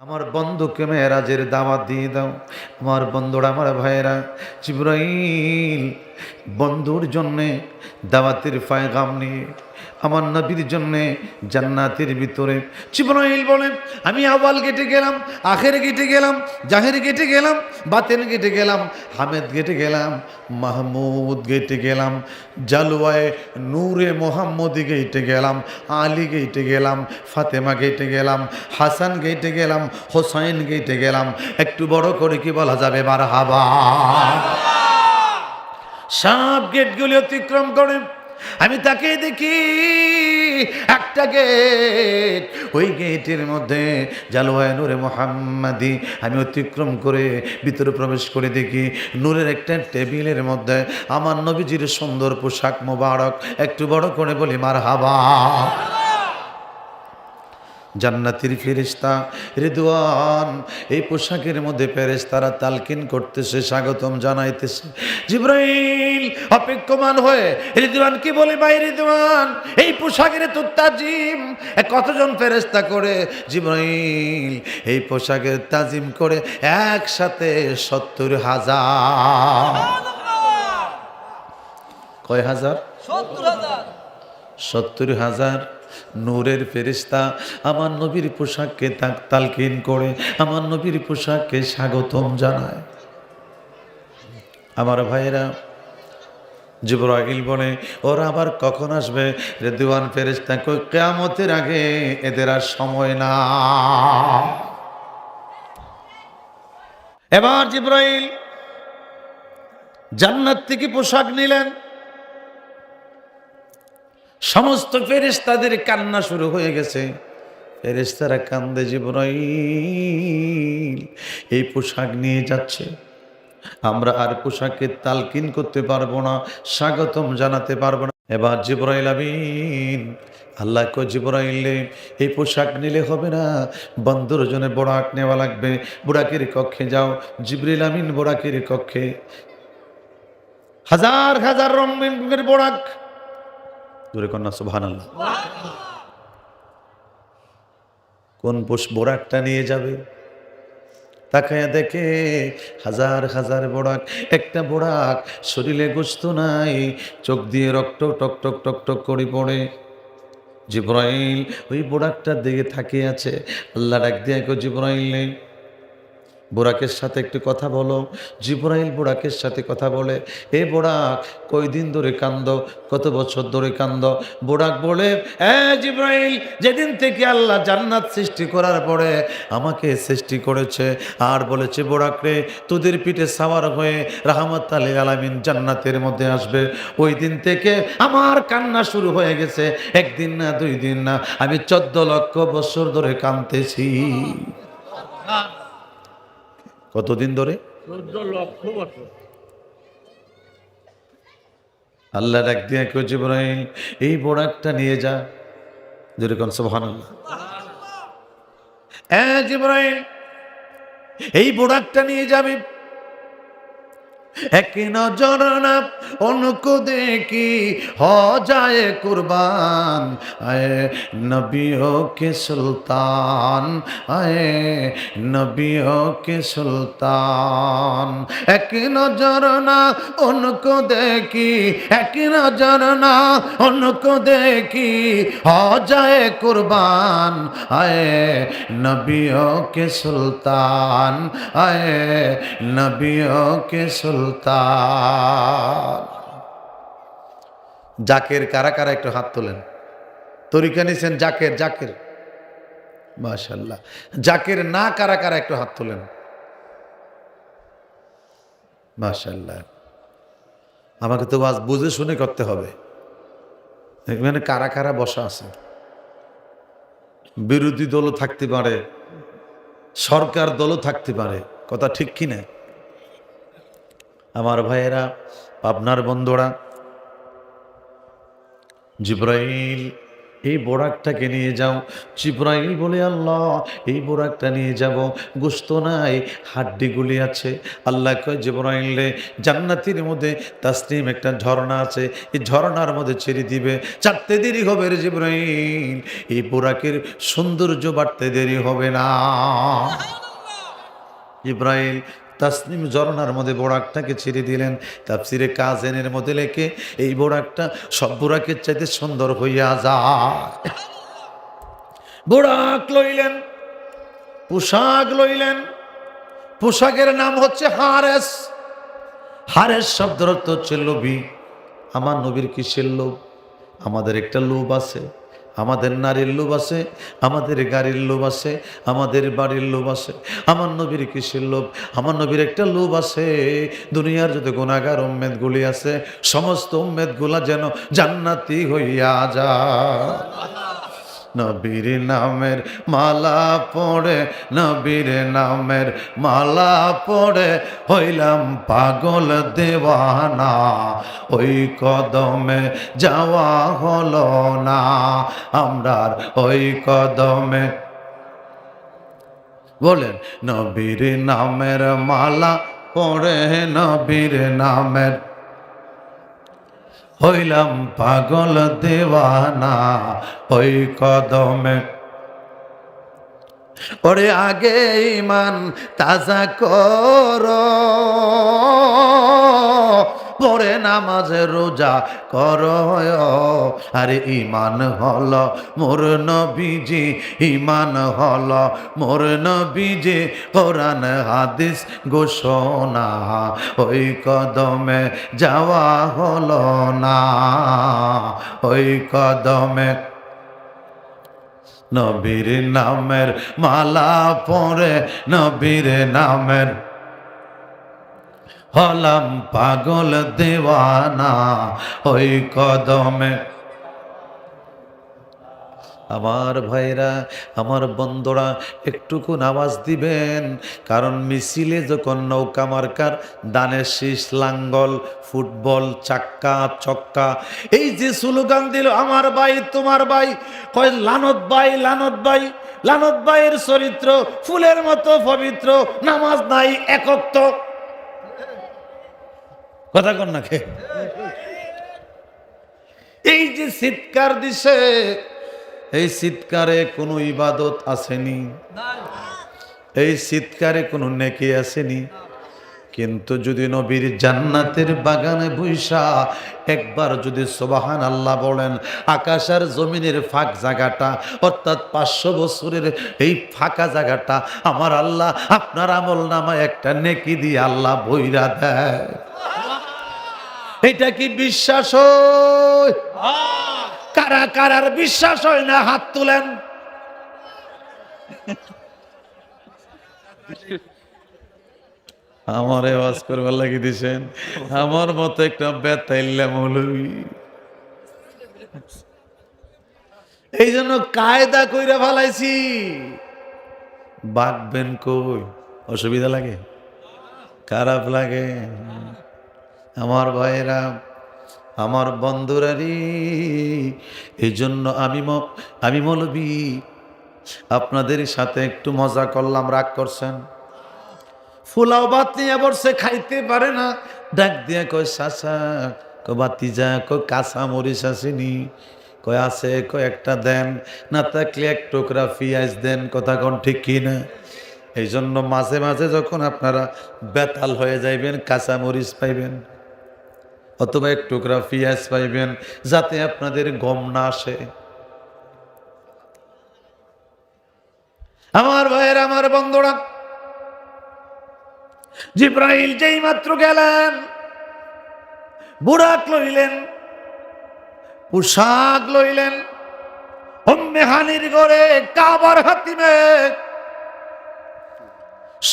আমার বন্ধুকে মেরাজের দাওয়াত দিয়ে দাও। আমার বন্ধুরা, আমার ভাইয়েরা, জিবরাইল বন্ধুর জন্যে দাওয়াতের পায়গাম নিয়ে আমার নবীর জন্যে জান্নাতের ভিতরে জিবরাইল বলেন, আমি আওয়াল গেটে গেলাম, আখের গেটে গেলাম, জাহের গেটে গেলাম, বাতেন গেটে গেলাম, হামেদ গেটে গেলাম, মাহমুদ গেটে গেলাম, জালওয়ায় নূরে মোহাম্মদি গেটে গেলাম, আলী গেটে গেলাম, ফাতেমা গেটে গেলাম, হাসান গেটে গেলাম, হোসাইন গেটে গেলাম। একটু বড় করে কি বলা যাবে? মারহাবা। সব গেটগুলি অতিক্রম করে আমি তাকে দেখি একটা গেট, ওই গেটের মধ্যে জালওয়ায় নূরে মোহাম্মদি। আমি অতিক্রম করে ভিতরে প্রবেশ করে দেখি নূরের একটা টেবিলের মধ্যে আমার নবীজির সুন্দর পোশাক মোবারক। একটু বড় করে বলি মারহাবা। জান্নাতের ফেরেশতা রিদওয়ান এই পোশাকের মধ্যে ফেরেশতারা তালকিন করতেছে, স্বাগতম জানাইতেছে। জিবরাইল অপেক্ষমান হয়ে রিদওয়ান কি বলে, ভাই রিদওয়ান এই পোশাকের তো তাজিম কতজন ফেরেশতা করে? জিবরাইল এই পোশাকের তাজিম করে একসাথে 70,000। কয় হাজার? 70,000 নূরের ফেরেশতা আমার নবীর পোশাককে তালকিন করে আমার নবীর পোশাককে স্বাগতম জানায়। আমার ভাইয়েরা, জিবরাইল বলে, ওরা আবার কখন আসবে? রিদওয়ান ফেরেশতা কই, কিয়ামতের আগে, এদের আর সময় না। এবার জিবরাইল জান্নাত থেকে পোশাক নিলেন। সমস্ত ফেরেশতাদের কান্না শুরু হয়ে গেছে। ফেরেশতারা কান্দে, জিবরাইল এই পোশাক নিয়ে যাচ্ছে, আমরা আর পোশাকের তালকিন করতে পারবো না, স্বাগতম জানাতে পারবো না। এবার জিবরাইল আমিন আল্লাহ কো, জিবরাইল এই পোশাক নিলে হবে না, বন্ধুর জন্য বোরাক নেওয়া লাগবে, বোরাকের কক্ষে যাও। জিবরাইল আমিন বোরাকের কক্ষে, হাজার হাজার রঙের বোরাক, জোরে কন্যা সুবহানাল্লাহ। কোন বোরাকটা নিয়ে যাবে? তাকায়া দেখে হাজার হাজার বোরাক, একটা বোরাক শরীরে গোশত নাই, চোখ দিয়ে রক্ত টক টক টক টক করে পড়ে। জিবরাইল ওই বোরাকটার দিকে তাকিয়ে আছে। আল্লাহ ডাক দিয়ে কো, জিবরাইল বোরাকের সাথে একটু কথা বলো। জিবরাইল বোরাকের সাথে কথা বলে, এ বোরাক কয়দিন ধরে কান্দ, কত বছর ধরে কান্দ? বোরাক বলে, জিবরাইল যেদিন থেকে আল্লাহ জান্নাত সৃষ্টি করার পরে আমাকে সৃষ্টি করেছে আর বলেছে, বোরাক রে তোদের পিঠে সাওয়ার হয়ে রাহমাত লিল আলামিন জান্নাতের মধ্যে আসবে, ওই দিন থেকে আমার কান্না শুরু হয়ে গেছে। একদিন না, 2 দিন না, আমি 14 লক্ষ বছর ধরে কাঁদতেছি। কতদিন ধরে? 14 লক্ষ বছর। আল্লাহ ডাক দিয়ে কেউ, জিবরাইল এই বোরাকটা নিয়ে যা। যেরকম সুবহানাল্লাহ। জিবরাইল এই বোরাকটা নিয়ে যাবে। এক নজর না উनको देखी हो जाए कुर्बान, आए नबियों के सुल्तान, आए नबियों के सुल्तान। एक नजर ना उनको देखी, एक नजर ना उनको देखी हो जाए कुर्बान, आए नबियों के सुल्तान, आए नबियों के सुल्तान। জাকের কারা কারা একটু হাত তোলেন? তরিকা নিছেন জাকের? জাকের মাশাআল্লাহ। জাকের না কারা কারা একটু হাত তোলেন? মাশাআল্লাহ। আমাকে তো আজ বুঝে শুনে করতে হবে। এখানে কারা কারা বসা আছে? বিরোধী দলও থাকতে পারে, সরকার দলও থাকতে পারে, কথা ঠিক কি না? আমার ভাইয়েরা, আপনার বন্ধুরা, জিবরাইল এই বোরাকটাকে নিয়ে যাও। জিবরাইল বলে, আল্লাহ এই বোরাকটা নিয়ে যাব, গোশত নাই, হাড্ডিগুলি আছে। আল্লাহ কয়, জিবরাইল রে, জান্নাতের মধ্যে তাসনিম একটা ঝর্ণা আছে, এই ঝর্ণার মধ্যে ছেড়ে দিবে, চারতে দেরি হবে রে জিবরাইল, এই বোরাকের সৌন্দর্য বাড়তে দেরি হবে না। জিবরাইল তাসনিম ঝর্ণার মধ্যে বোরাকটাকে ছেড়ে দিলেন। তাফসিরে কাজেনের মধ্যে লেখে, এই বোরাকটা সব বোরাকের চাইতে সুন্দর হইয়া যায়। বোরাক লইলেন, পোশাক লইলেন, পোশাকের নাম হচ্ছে হারেস। হারেস শব্দের অর্থ হচ্ছে লোভী। আমার নবীর কিসের লোভ? আমাদের একটা লোভ আছে, আমাদের নারীর লোভ আছে, আমাদের গাড়ির লোভ আছে, আমাদের বাড়ির লোভ আছে। আমার নবীর কিসের লোভ? আমার নবীর একটা লোভ আছে, দুনিয়ার যত গুনাহগার উম্মতগুলি আছে, সমস্ত উম্মতগুলা যেন জান্নাতি হইয়া যায়। নবীর নামের মালা পড়ে, নবীর নামের মালা পড়ে হইলাম পাগল দেওয়ানা, ওই কদমে যাওয়া হলো না আমরার, ওই কদমে। বলেন, নবীর নামের মালা পড়ে, নবীর নামের হইলাম পাগল দেওয়ানা, ওই কদমে। ওরে আগে ইমান তাজা করো, পরে নামাজে রোজা করো। আরে ইমান হলো মোর নবীজি, ইমান হলো মোর নবীজি, কোরআন হাদিস ঘোষণা, ওই কদমে যাওয়া হলো না, ওই কদমে। নবীর নামের মালা পরে, নবীর নামের হলাম পাগল দেওয়ানা, ওই কদমে। আমার ভাইরা, আমার বন্ধুরা, একটুকু আওয়াজ দিবেন, কারণ মিছিলে যখন নৌকা মার্কার দানের শীষ, লাঙ্গল, ফুটবল, চাক্কা, চক্কা, এই যে স্লোগান দিল, আমার ভাই তোমার ভাই, কয় লানত ভাই, লানত ভাই। লানত ভাইয়ের চরিত্র ফুলের মতো পবিত্র, নামাজ নাই একক, তো কথা কন না কে? এই যে চিৎকার দিছে, এই চিৎকারে কোনো ইবাদত আসেনি, এই চিৎকারে কোনো নেকি আসেনি। কিন্তু যদি নবীর জান্নাতের বাগানে বৈশা একবার যদি সুবহান আল্লাহ বলেন, আকাশ আর জমিনের ফাঁক জায়গাটা, অর্থাৎ 500 বছরের এই ফাঁকা জায়গাটা আমার আল্লাহ আপনার আমল নামায় একটা নেকি দিয়ে আল্লাহ বইরা দেয়। এটা কি বিশ্বাস হয়? কারা কারার বিশ্বাস হয় না হাত তুলেন। আমার আওয়াজ করবার লাগি দিছেন, আমার মতো একটা বেতাইল্লা মৌলবী। এই জন্য কায়দা কইরা ফেলাইছি, বাগবেন কই? অসুবিধা লাগে, খারাপ লাগে? আমার ভাইরা, আমার বন্ধুরারি, এই জন্য আমি মৌলবী আপনাদের সাথে একটু মজা করলাম, রাগ করছেন? ফুলাও ভাত নিয়ে বসে খাইতে পারে না, ডাক দিয়া কয় চাচা, কয় বাতিজা, কয় কাঁচা মরিচ আসেনি? কয় আছে, কয় একটা দেন, না থাকলে এক টুকরা পেঁয়াজ দেন। কথা কোন ঠিক কি না? এই জন্য মাঝে মাঝে যখন আপনারা বেতাল হয়ে যাইবেন, কাঁচা মরিচ পাইবেন অথবা এক টুকরা পেঁয়াজ পাইবেন, যাতে আপনাদের গম না আসে। আমার ভাইয়ের, আমার বন্ধুরা, জিবরাইল যেই মাত্র গেলেন, বুরাক লইলেন, পোশাক লইলেন, উম্মে হানির ঘরে কাবার হাতিমে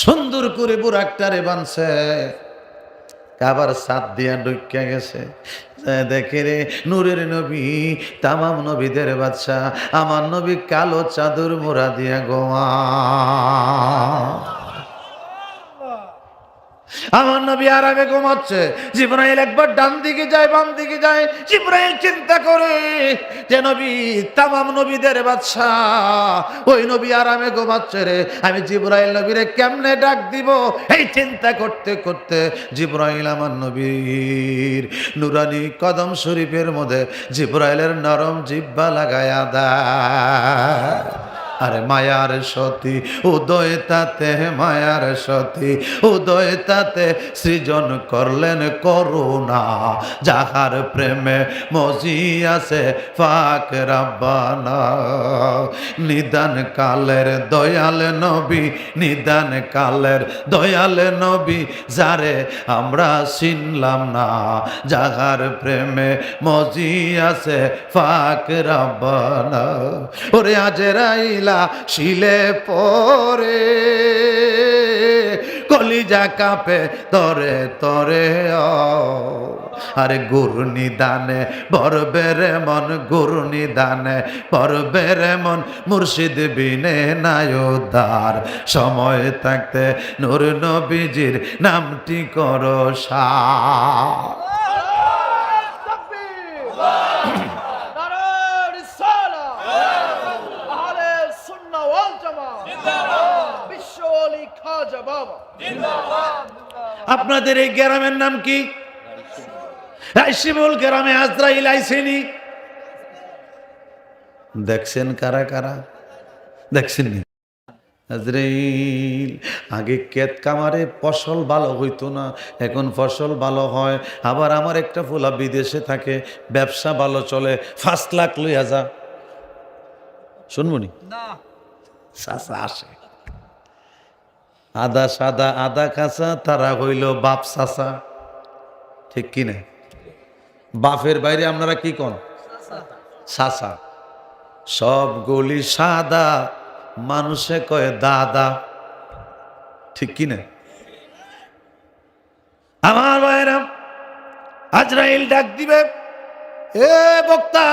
সুন্দর করে বুরাকটারে বানছে, কাবার সাত দিয়া ঢুকে গেছে। দেখে রে, নূরের নবী, তামাম নবীদের বাদশা, আমার নবী কালো চাদর মোড়া দিয়া গোয়া। আমার নবী আরামে ঘুমাচ্ছে, জিবরাইল একবার ডান দিকে যায় বাম দিকে যায়। জিবরাইল চিন্তা করে যে নবী তামাম নবীদের বাদশাহ, ওই নবী আরামে ঘুমাচ্ছে রে, আমি জিবরাইল নবীরে কেমনে ডাক দিব। এই চিন্তা করতে করতে জিবরাইল আমার নবীর নুরানি কদম শরীফের মধ্যে জিবরাইলের নরম জিহ্বা লাগায়া দেয়। আরে মায়ার সতী উদয় তাতে, মায়ার সতী উদয় তাতে সৃজন করলেন করুণা, যাহার প্রেমে মজি আছে পাক রাব্বানা। নিদান কালের দয়াল নবী, নিদান কালের দয়াল নবী, যারে আমরা চিনলাম না, যাহার প্রেমে মজি আছে পাক রাব্বানা। ওরে আজরাইলা শিলে পরে কলিজা কাঁপে তরে তরে, আরে গুরু নিদানে বরবের মন, গুরু নিদানে বরবের মন, মুর্শিদ বিনে নায়োদার। সময় থাকতে নূর নবীজির নামটি করো সার। আপনাদের এই গ্রামের নাম কি? রাইশিমুল গ্রামে আজরাইল আইসেনি। দেখছেন কারা কারা? দেখছেন নি? আজরাইল আগে ক্ষেত কামারে ফসল ভালো হইতো না, এখন ফসল ভালো হয়। আবার আমার একটা ফুলা বিদেশে থাকে, ব্যবসা ভালো চলে, 5 লাখ লইয়া যা। শুনবনি না? চাচা আসে, আদা সাদা আদা কাঁচা, তারা হইল বাপ চাচা, ঠিক কিনা? বাপের বাইরে আপনারা কি কন? চাচা। সব গলি সাদা, মানুষে কয় দাদা, ঠিক কিনা? আমার ভাইরা, আজরাইল ডাক দিবে, এ বক্তা,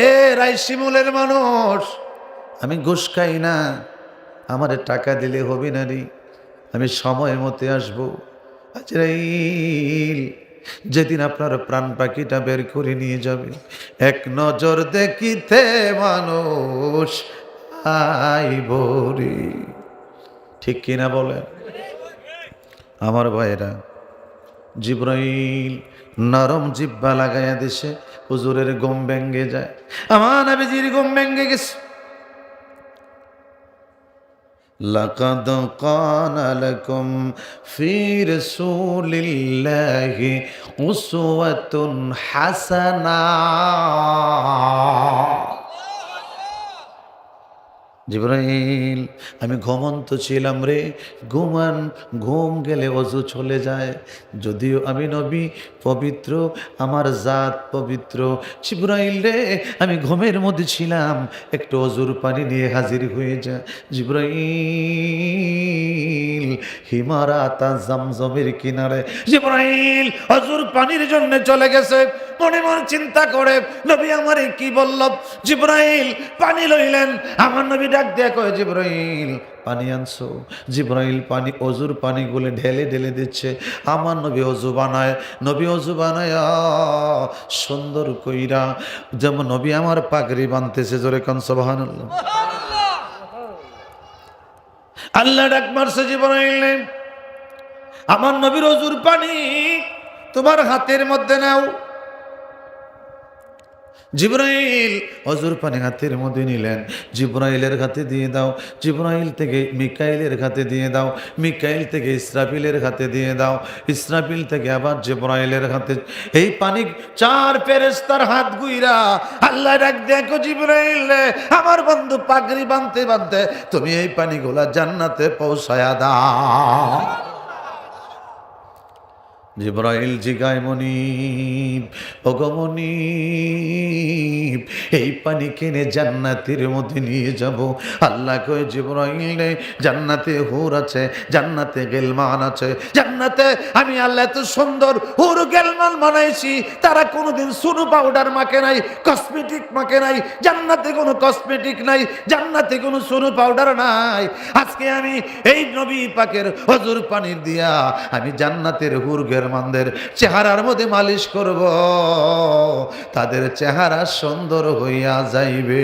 এ রাইশিমুলের মানুষ, আমি ঘুষ খাই না, আমারে টাকা দিলে হবে না রে, আমি সময় মতে আসবো। আজরাইল যেদিন আপনার প্রাণ পাখিটা বের করে নিয়ে যাবে, এক নজর দেখিতে মানুষ আইব রে, ঠিক কিনা বলেন? আমার ভাইরা, জিবরাইল নরম জিব্বা লাগাইয়া দিছে, হুজুরের ঘুম ভেঙ্গে যায়। আমার নবীজির ঘুম ভেঙ্গে গেছে। লাকাদ কানা লাকুম ফি রাসূলিল্লাহি উসওয়াতুন হাসানাহ। জিবরাইল, আমি ঘুমন্ত ছিলাম রে, ঘুম গেলে অজু চলে যায়। যদিও আমি নবী পবিত্র, আমার জাত পবিত্র। জিবরাইল রে, আমি ঘুমের মধ্যে ছিলাম, একটু অজুর পানি নিয়ে হাজির হয়ে যায়। জিবরাইল হিমারাতা জামজমের কিনারে জিবরাইল অজুর পানির জন্য চলে গেছে। মনে মনে চিন্তা করে, নবী আমারে কি বলল? জিবরাইল পানি লইলেন, আমার নবী ডাক দিয়া কয়, জিবরাইল পানি আনছো? জিবরাইল পানি, অজুর পানি গুলে ঢেলে ঢেলে দিচ্ছে। আমার নবী অজু বানায়, নবী অজু বানায় সুন্দর কইরা, যেমন নবী আমার পাগড়ি বানতেছে। জোরে কোন সুবহানাল্লাহ। আল্লাহ ডাক মারছে, জিবরাইল আমার নবীর অজুর পানি তোমার হাতের মধ্যে নাও। জিবরাইল অজুর পানি হাতের মধ্যে নিলেন, জিবরাইলের হাতে দিয়ে দাও, জিবরাইল থেকে মিকাইলের হাতে দিয়ে দাও, মিকাইল থেকে ইসরাফিলের হাতে দিয়ে দাও, ইসরাফিল থেকে আবার জিবরাইলের হাতে। এই পানি 4 ফেরেশতার হাত গুইরা আল্লাহ ডাক দেখো, জিবরাইল আমার বন্ধু পাগড়ি বাঁধতে বাঁধতে তুমি এই পানিগুলা জান্নাতে পৌঁছায়া দাও। জিবরাইল জিগায় মনিব, ওগো মনিব, এই পানি কিনে জান্নাতের মধ্যে নিয়ে যাব। আল্লাহ কয় জিবরাইল রে, জান্নাতে হুর আছে, জান্নাতে গেলমান আছে, জান্নাতে আমি আল্লাহ এত সুন্দর হুর গেলমান বানাইছি, তারা কোনোদিন সুনু পাউডার মাখে নাই, কসমেটিক মাখে নাই। জান্নাতে কোনো কসমেটিক নাই, জান্নাতে কোনো সুনু পাউডার নাই। আজকে আমি এই নবী পাকের হজুর পানির দিয়া আমি জান্নাতের হুর গেলমানদের চেহারার মধ্যে মালিশ করব, তাদের চেহারা সুন্দর হইয়া যাইবে।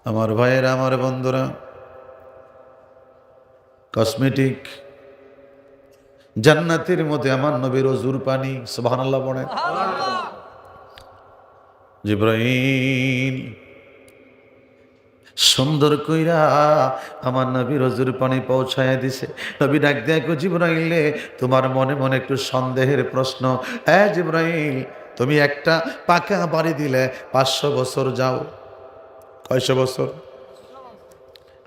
আমার ভাইয়েরা, আমার বন্ধুরা, কসমেটিক জান্নাতের মধ্যে আমার নবীর হজুর পানি, সুবহানাল্লাহ পড়ে। জিবরাইল সুন্দর কইরা আমার নবীর হজুর পানি পৌঁছায় দিছে। নবী ডাক দেয়, জিবরাইল তোমার মনে মনে একটু সন্দেহের প্রশ্ন। জিবরাইল, তুমি একটা পাকা বাড়ি দিলে 500 বছর যাও। কয়শো বছর?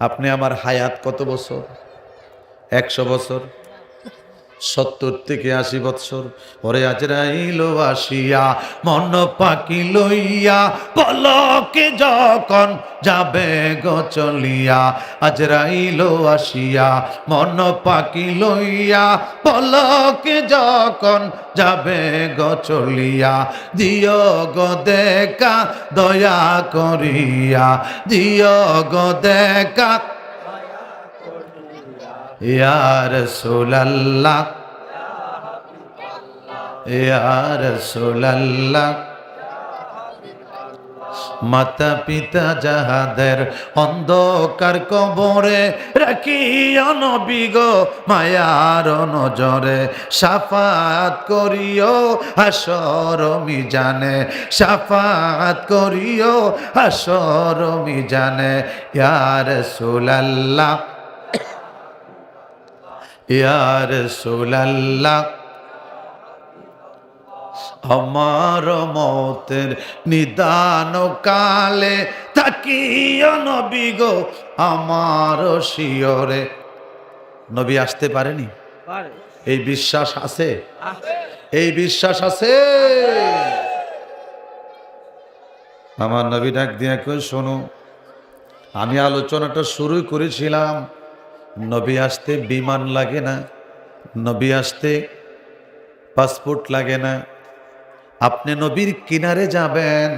আপনি আমার হায়াত কত বছর? 100 বছর, 70 থেকে 80 বছর। পরে আজরাইল আসিয়া মন পাখি লইয়া পলকে যখন যাবে গো চলিয়া, আজরাইল আসিয়া মন পাখি লইয়া পলকে যখন যাবে গো চলিয়া, দিও গো দেখা দয়া করিয়া, দিও গো দেখা ইয়া রাসূলুল্লাহ, ইয়া রাসূলুল্লাহ। মাতা পিতা যাহাদের অন্ধকার কবরে রাখিও নবী গো মায়ার নজরে, শাফাত করিও হাসর মিজানে, শাফাত করিও হাসর মিজানে। ইয়া রাসূলুল্লাহ, ইয়া রাসূলুল্লাহ। আমার মতের নিদান কালে তাকিও নবী গো আমার শিয়রে। নবী আসতে পারেনি, এই বিশ্বাস আছে, এই বিশ্বাস আছে। আমার নবী ডাক দিয়া কই, শোনো, আমি আলোচনাটা শুরু করেছিলাম, নবী আসতে বিমান লাগে না, নবী আসতে পাসপোর্ট লাগে না। আপনি নবীর কিনারে যাবেন,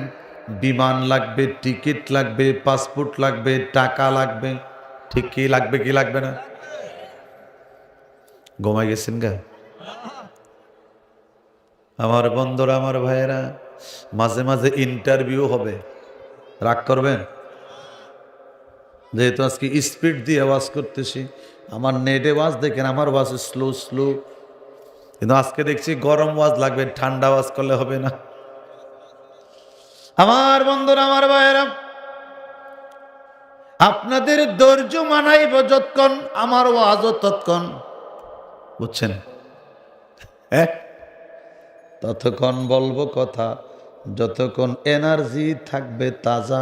বিমান লাগবে, টিকিট লাগবে, পাসপোর্ট লাগবে, টাকা লাগবে। ঠিক কি লাগবে, কি লাগবে না? ঘুমাই গেছেন গা? আমার বন্ধুরা, আমার ভাইয়েরা, মাঝে মাঝে ইন্টারভিউ হবে, রাগ করবেন? যেহেতু আজকে স্পিড দিয়ে আওয়াজ করতেছি, আমার নেটে ওয়াজ দেখেন, আমার ওয়াজ স্লো স্লো, কিন্তু আজকে দেখছি গরম ওয়াজ লাগবে, ঠান্ডা ওয়াজ করলে হবে না। আমার বন্ধুরা, আমার ভাইয়েরা, আপনাদের ধৈর্য মানাইব যতক্ষণ, আমার ওয়াজও ততক্ষণ, বুঝছেন? ততক্ষণ বলবো কথা যতক্ষণ এনার্জি থাকবে তাজা।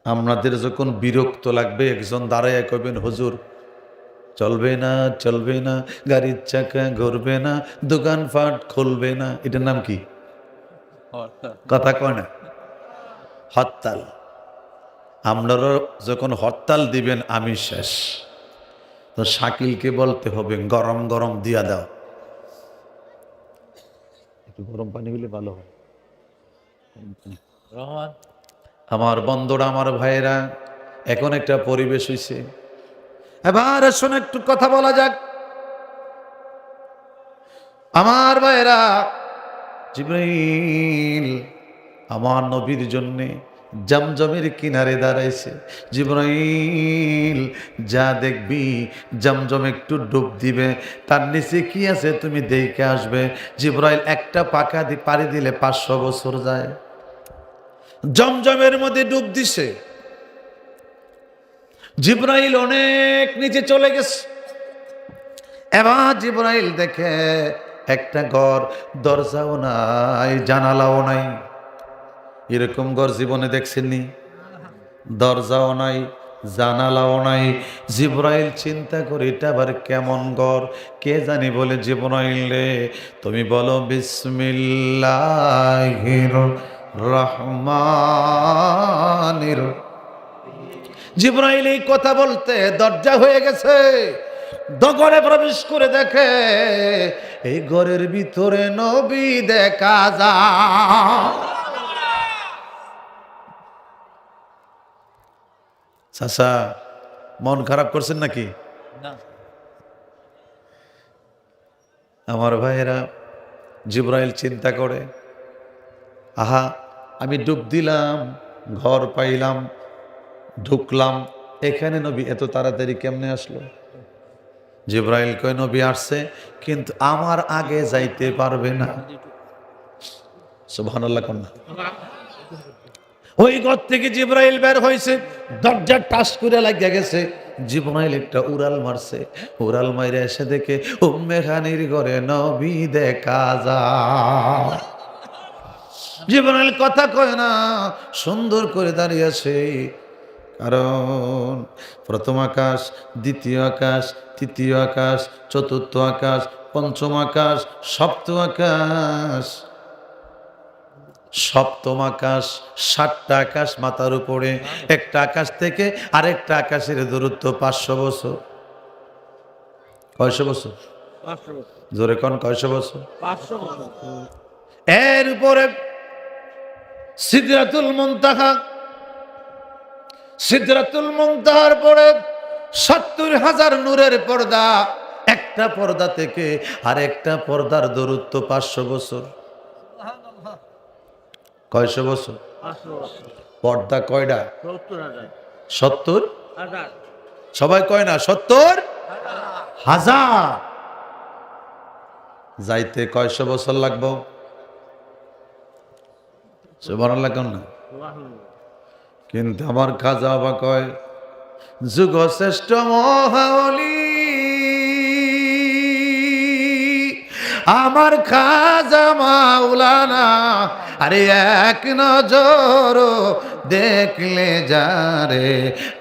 আপনাদের যখন বিরক্ত লাগবে, একজন দাঁড়াইয়া কইবেন, হুজুর চলবে না, চলবে না, গাড়ির চাকা ঘুরবে না, দোকানপাট খুলবে না, এটার নাম কি? কথা কয় না, হরতাল। আপনারা যখন হরতাল দিবেন, আমি শেষ। তো শাকিলকে বলতে হবে গরম গরম দিয়া দাও, একটু গরম পানি হলে ভালো হয়। আমার বন্ধুরা, আমার ভাইয়েরা, এখন একটা পরিবেশ হইছে, এবার শোনো একটু কথা বলা যাক। আমার ভাইয়েরা, জিবরাইল আমার নবীর জন্যে জমজমের কিনারে দাঁড়াইছে। জিবরাইল, যা দেখবি জমজম একটু ডুব দিবে, তার নিচে কি আছে তুমি দেখে আসবে। জিবরাইল একটা পাকা পাড়ি দিলে 500 বছর যায়। জমজমের মধ্যে ডুব দিছে, জিবরাইল অনেক নিচে চলে গেছে। এবার জিবরাইল দেখে একটা ঘর, দরজাও নাই, জানালাও নাই। এরকম ঘর জীবনে দেখছেননি? দরজাও নাই, জানালাও নাই। জিব্রাইল চিন্তা করে এটা আবার কেমন ঘর, কে জানি বলে জিব্রাইল রে তুমি বলো বিসমিল্লাহির রহমানির। জিব্রাইল এই কথা বলতে দরজা হয়ে গেছে, ঘরে প্রবেশ করে দেখে এই ঘরের ভিতরে নবী দেখা যায়। চাচা মন খারাপ করছেন নাকি? আমার ভাইয়েরা, জিব্রাইল চিন্তা করে আহা আমি ডুব দিলাম, ঘর পাইলাম, ঢুকলাম, এখানে নবী এত তাড়াতাড়ি কেমনে আসলো? জিব্রাইল কয় নবী আসছে কিন্তু আমার আগে যাইতে পারবে না। সুবহানাল্লাহ কন্যা। ওই ঘর থেকে জিব্রাইল বের হয়েছে, দরজা টাচ করে লাগিয়া গেছে। জিব্রাইল একটা উড়াল মারছে, উড়াল মাইরে এসে দেখে উম্মে খানির ঘরে নবী দেখা যায়। জিব্রাইল কথা কয় না, সুন্দর করে দাঁড়িয়ে আছে। কারণ প্রথম আকাশ, দ্বিতীয় আকাশ, তৃতীয় আকাশ, চতুর্থ আকাশ, পঞ্চম আকাশ, সপ্তম আকাশ, সপ্তম আকাশ, 7টা আকাশ মাথার উপরে। একটা আকাশ থেকে আরেকটা আকাশের দূরত্ব 500 বছর। কয়শো বছর? জোরে কোন কয়শো বছর? এর উপরে সিদরাতুল মুনতাহা, সিদরাতুল মুনতাহার পরে 70,000 নূরের পর্দা। একটা পর্দা থেকে আরেকটা পর্দার দূরত্ব 500 বছর। কয়শো বছর? পর্দা কয়টা? 70,000। সবাই কয় না 70,000। যাইতে কয়শো বছর লাগবো? সুবহানাল্লাহ কেন না? কিন্তু আমার খাজা বাবা কয় যুগ শ্রেষ্ঠ মহাওলি আমার খাজা মাওলানা, আরে এক নজর দেখলে যারে,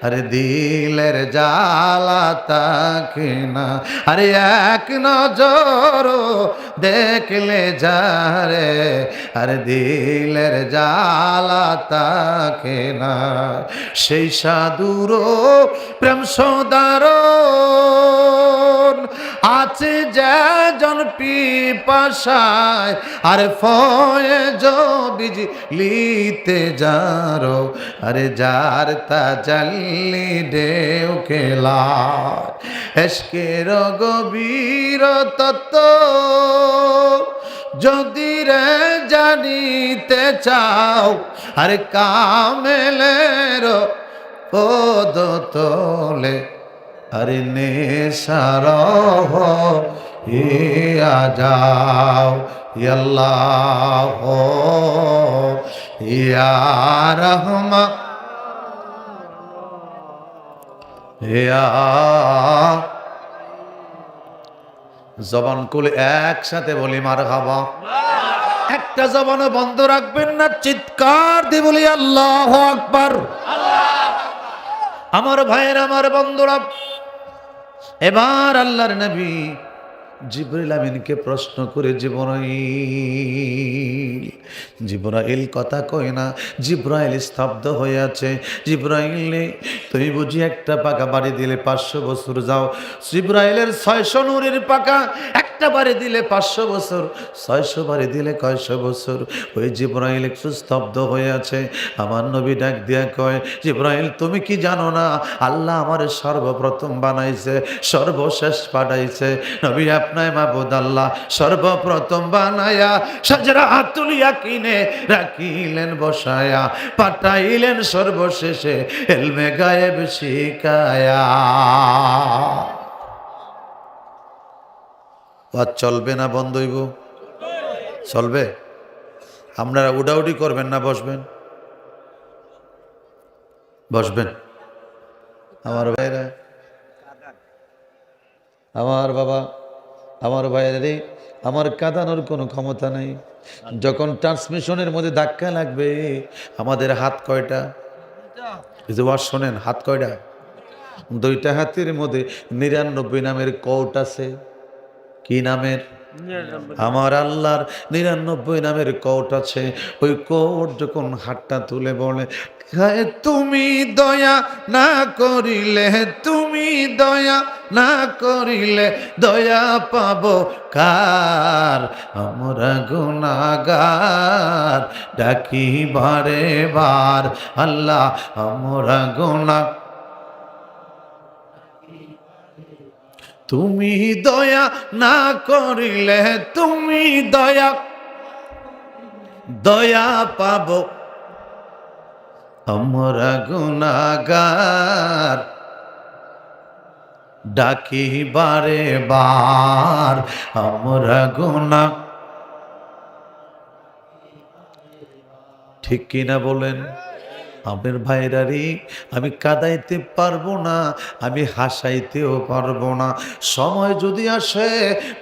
আরে দিলের জ্বালা থাকে না, আরে এক নজর দেখলে যারে, আরে দিলের জ্বালা থাকে না। সেই সাধুর প্রেম সদার আছে যেজন পিপাসায়, আরে ফয়েজ বিজলিতে যারো, আরে যার তাজাল্লি ঢেউ খেলা। এশকের গভীর তত্ত্ব যদি রে জানিতে চাও, আরে কামেলের পদ তোলে, আরে নেশার ইয়া যাও আল্লাহ ইয়া রহমা ইয়া। জবান খুলে একসাথে বলি মারহাবা। একটা জবানও বন্ধ রাখবেন না, চিৎকার দিয়ে বলি আল্লাহু আকবার। আমার ভাইয়ের, আমার বন্ধুরা, এবার আল্লাহর নবী জিবরাইল আমিনকে প্রশ্ন করে জিবরাইল কথা কয় না। জিবরাইল স্তব্ধ হয়ে আছে। জিবরাইল তুমি বুঝি একটা পাকা বাড়ি দিলে 500 বছর যাও? জিবরাইলের 600 নূরের পাকা, একটা বাড়ি দিলে 500 বছর, 600 বাড়ি দিলে কয়শো বছর। ওই জিবরাইল একটু স্তব্ধ হয়ে আছে। আমার নবী ডাক দিয়া কয় জিবরাইল তুমি কি জানো না আল্লাহ আমার সর্বপ্রথম বানাইছে, সর্বশেষ পাঠাইছে। নবী আপনার মাবুদ আল্লাহ সর্বপ্রথম বানায়া সাজরাতুল ইয়াকিনে রাখিলেন বসায়া, পাঠাইলেন সর্বশেষে ইলমে গায়েব শিখায়া। চলবে না বন্ধ হইব? চলবে। আপনারা উডাউডি করবেন না বসবেন? বসবেন। আমার ভাইরা, আমার বাবা, আমার ভাইরা রে, আমার কাঁদানোর কোনো ক্ষমতা নেই। যখন ট্রান্সমিশনের মধ্যে ধাক্কা লাগবে, আমাদের হাত কয়টা? এই যে ওয়াজ শোনেন, হাত কয়টা? দুইটা হাতের মধ্যে 99 নামের কোট আছে। কি নামের? আমার আল্লাহর 99 নামের কোট আছে। ওই কোট যখন হাতটা তুলে বলে, তুমি দয়া না করিলে, তুমি দয়া না করিলে দয়া পাবো কার? আমরা গুনাহগার ডাকি বারে বার, আল্লাহ আমরা গুনাহ, তুমি দয়া না করিলে, তুমি দয়া, দয়া পাবো আমরা গুনাহগার ডাকি বারে বার, আমরা গুনাহ। ঠিক কিনা বলেন? আমার ভাইরারি, আমি কাঁদাইতে পারবো না, আমি হাসাইতেও পারবো না। সময় যদি আসে,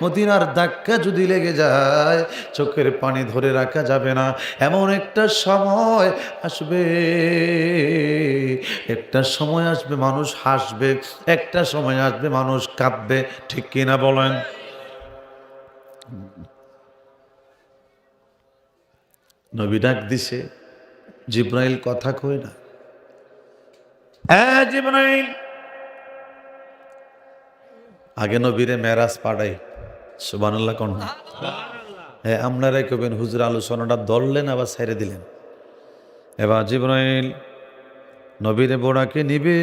মদিনার ধাক্কা যদি লেগে যায়, চোখের পানি ধরে রাখা যাবে না। এমন একটা সময় আসবে, একটা সময় আসবে মানুষ হাসবে, একটা সময় আসবে মানুষ কাঁদবে। ঠিক কিনা বলেন? নবী ডাক দিছে, জিব্রাইল কথা কই না, জিব্রাইল। আগে নবীরে মেরাজ পাঠাই, সুবহানাল্লাহ কোন? হ্যাঁ, আপনারাই কবেন হুজুর আলোচনাটা ধরলেন আবার ছেড়ে দিলেন। এবার জিব্রাইল নবীরে বোড়াকে নিবে,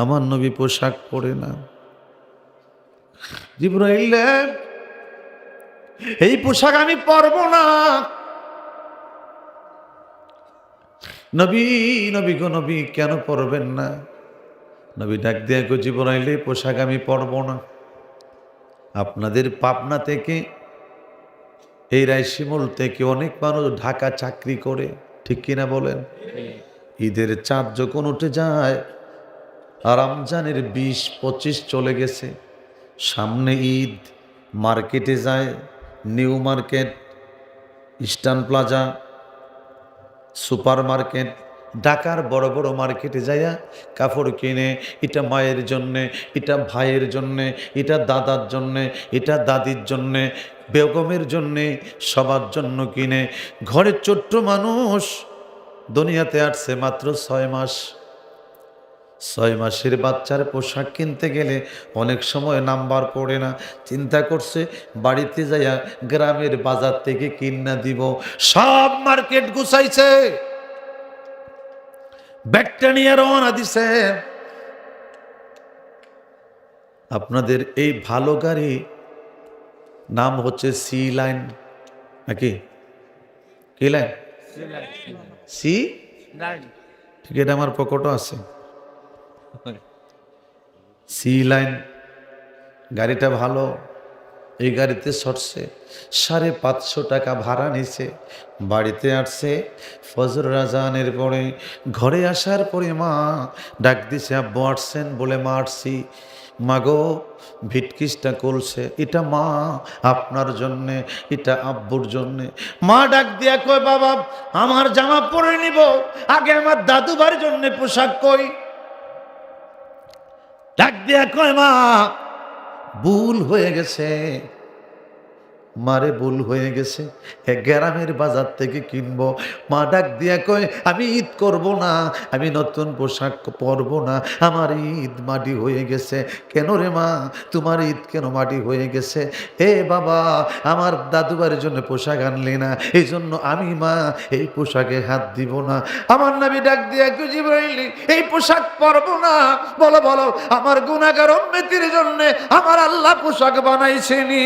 আমার নবী পোশাক পরে না। জিব্রাইল, এই পোশাক আমি পরবো না। নবী, নবী গো নবী, কেন পরবেন না? নবী ডাক দিয়ে গো, জিব্রাইল এই পোশাক আমি পরবো না। আপনাদের পাবনা থেকে, এই রায়শিমুল থেকে অনেক মানুষ ঢাকা চাকরি করে, ঠিক কিনা বলেন? ঈদের চাঁদ যখন উঠে যায়, আর রমজানের 20-25 চলে গেছে, সামনে ঈদ, মার্কেটে যায়, new market, eastern plaza, super market, ঢাকার বড় বড় মার্কেটে যাইয়া কাপড় কিনে, এটা মায়ের জন্যে, এটা ভাইয়ের জন্যে, এটা দাদার জন্যে, এটা দাদির জন্যে, বেগমের জন্যে, সবার জন্য কিনে। ঘরের ছোট্ট মানুষ দুনিয়াতে আসছে মাত্র 6 মাস। 6 মাসের বাচ্চার পোশাক কিনতে গেলে অনেক সময় নাম্বার পড়ে না। চিন্তা করছে বাড়িতে যাইয়া গ্রামের বাজার থেকে কিনা দিব। সব মার্কেট গুছাইছে, ব্যাগটা নিয়ে রওনা দিছে। আপনাদের এই ভালো গাড়ি নাম হচ্ছে সি লাইন, নাকি? কি লাইন? C line. ঠিক, এটা আমার পকেটও আছে। সি লাইন গাড়িটা ভালো। এই গাড়িতে চড়ছে, 550 টাকা ভাড়া নিছে। বাড়িতে আসছে ফজর আজানের পরে। ঘরে আসার পরে মা ডাক দিছে, আব্বু আসছেন? বলে মা আসছি। মাগো, ভিটকিসটা করছে, এটা মা আপনার জন্যে, এটা আব্বুর জন্যে। মা ডাক দিয়া কয়, বাবা আমার জামা পরে নিব, আগে আমার দাদুবার জন্যে পোশাক কই। ডাক দিয়া কয়, মা ভুল হয়ে গেছে, মারে ভুল হয়ে গেছে, গ্রামের বাজার থেকে কিনবো। মা ডাক দিয়া কয়, আমি ঈদ করব না, আমি নতুন পোশাক পরবো না, আমার ঈদ মাটি হয়ে গেছে। কেন রে মা, তোমার ঈদ কেন মাটি হয়ে গেছে? এ বাবা, আমার দাদুবারের জন্য পোশাক আনলি না, এই জন্য আমি মা এই পোশাকে হাত দিব না। আমার নবী ডাক দিয়া কয়, জিবরাইল এই পোশাক পরবো না। বলো বলো, আমার গুনাহগার উম্মতের জন্য আমার আল্লাহ পোশাক বানাইছেনি।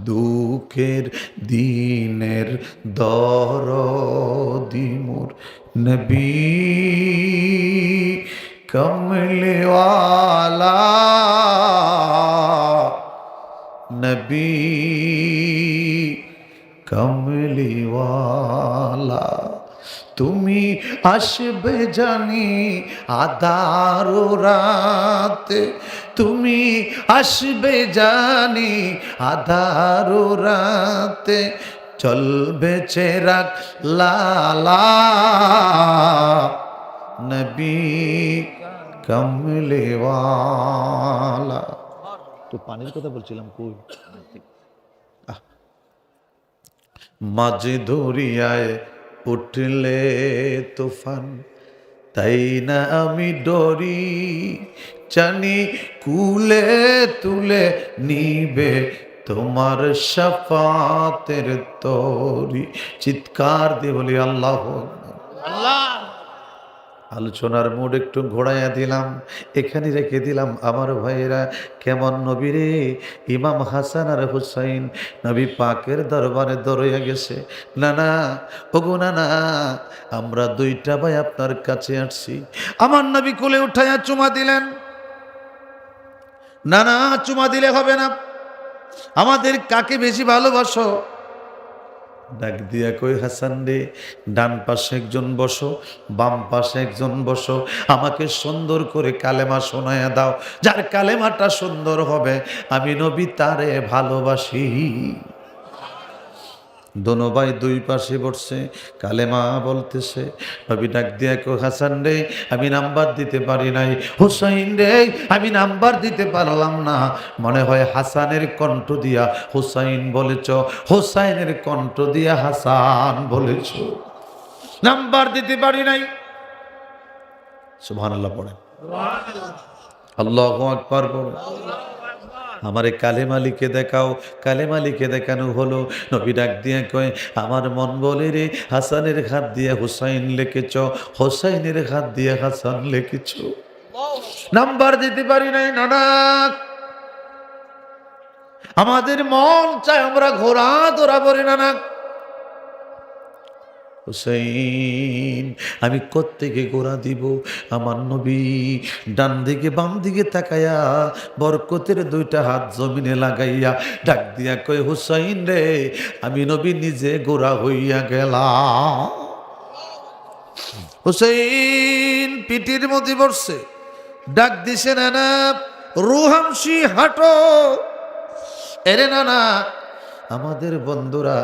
দুঃখের দিনের দরদি মোর নবী কমলেওয়ালা, নবী কমলিওয়ালা। তুমি আসবে জানি আধার রাতে, তুমি আসবে জানি আধার রাতে, চল বেঁচে রাখ লালা নবী কমলেওয়ালা। তো পানির কথা বলছিলাম কই? মাঝ দরিয়ায় উঠলে তুফান, তাই না আমি ডরি, জানি কুলে তুলে নিবে তোমার শাফাতের তরি। চিৎকার দিয়ে বলি আল্লাহ আল্লাহ। আলোচনার মুড একটু ঘোরাইয়া দিলাম, এখানে রেখে দিলাম। আমার ভাইয়েরা, কেমন নবী রে! ইমাম হাসান আর হুসাইন নবী পাকের দরবারে দৌড়িয়া গেছে। নানা, ওগো নানা, আমরা দুইটা ভাই আপনার কাছে আসছি। আমার নবী কোলে উঠাইয়া চুমা দিলেন। নানা, চুমা দিলে হবে না, আমাদের কাকে বেশি ভালোবাসো? ডাক দিয়া কই, হাসান রে, ডান পাশে একজন বসো, বাম পাশে একজন বসো, আমাকে সুন্দর করে কালেমা শোনায়া দাও। যার কালেমাটা সুন্দর হবে আমি নবী তারে ভালোবাসি। দোনো ভাই দুই পাশে বসছে, কালেমা বলতেছে। নবী ডাক দিয়া কই, হাসান রে, আমি নাম্বার দিতে পারি নাই। হুসাইন রে, আমি নাম্বার দিতে পারলাম না। মনে হয় হাসানের কণ্ঠ দিয়া হুসাইন বলেছ, হুসাইনের কণ্ঠ দিয়া হাসান বলেছ, নাম্বার দিতে পারি নাই। সুবহানাল্লাহ পড়েন, আল্লাহু আকবার বলেন। আমারে কালেমা লিখে দেখাও। কালেমা লিখে দেখানো হলো। নবী ডাক দিয়ে কয়, আমার মন বলে রে, হাসানের হাত দিয়ে হুসাইন লিখেছ, হুসাইনের হাত দিয়ে হাসান লিখেছ। নাম্বার দিতে পারি নাই নানা। আমাদের মন চায় আমরা ঘোড়া দৌড়াবো নানা। হুসাইন, আমি কোত্থেকে গোড়া দিব? আমার নবী ডান দিকে বাম দিকে তাকাইয়া বরকতের দুইটা হাত জমিনে লাগাইয়া ডাক দিয়া কয়, হুসাইন রে, আমি নবী নিজে গোড়া হইয়া গেলাম। হুসাইন পিঠির মধ্যে বসছে, ডাক দিছে, নানা রুহামসি হাঁটো। এরে নানা, আমাদের বন্ধুরা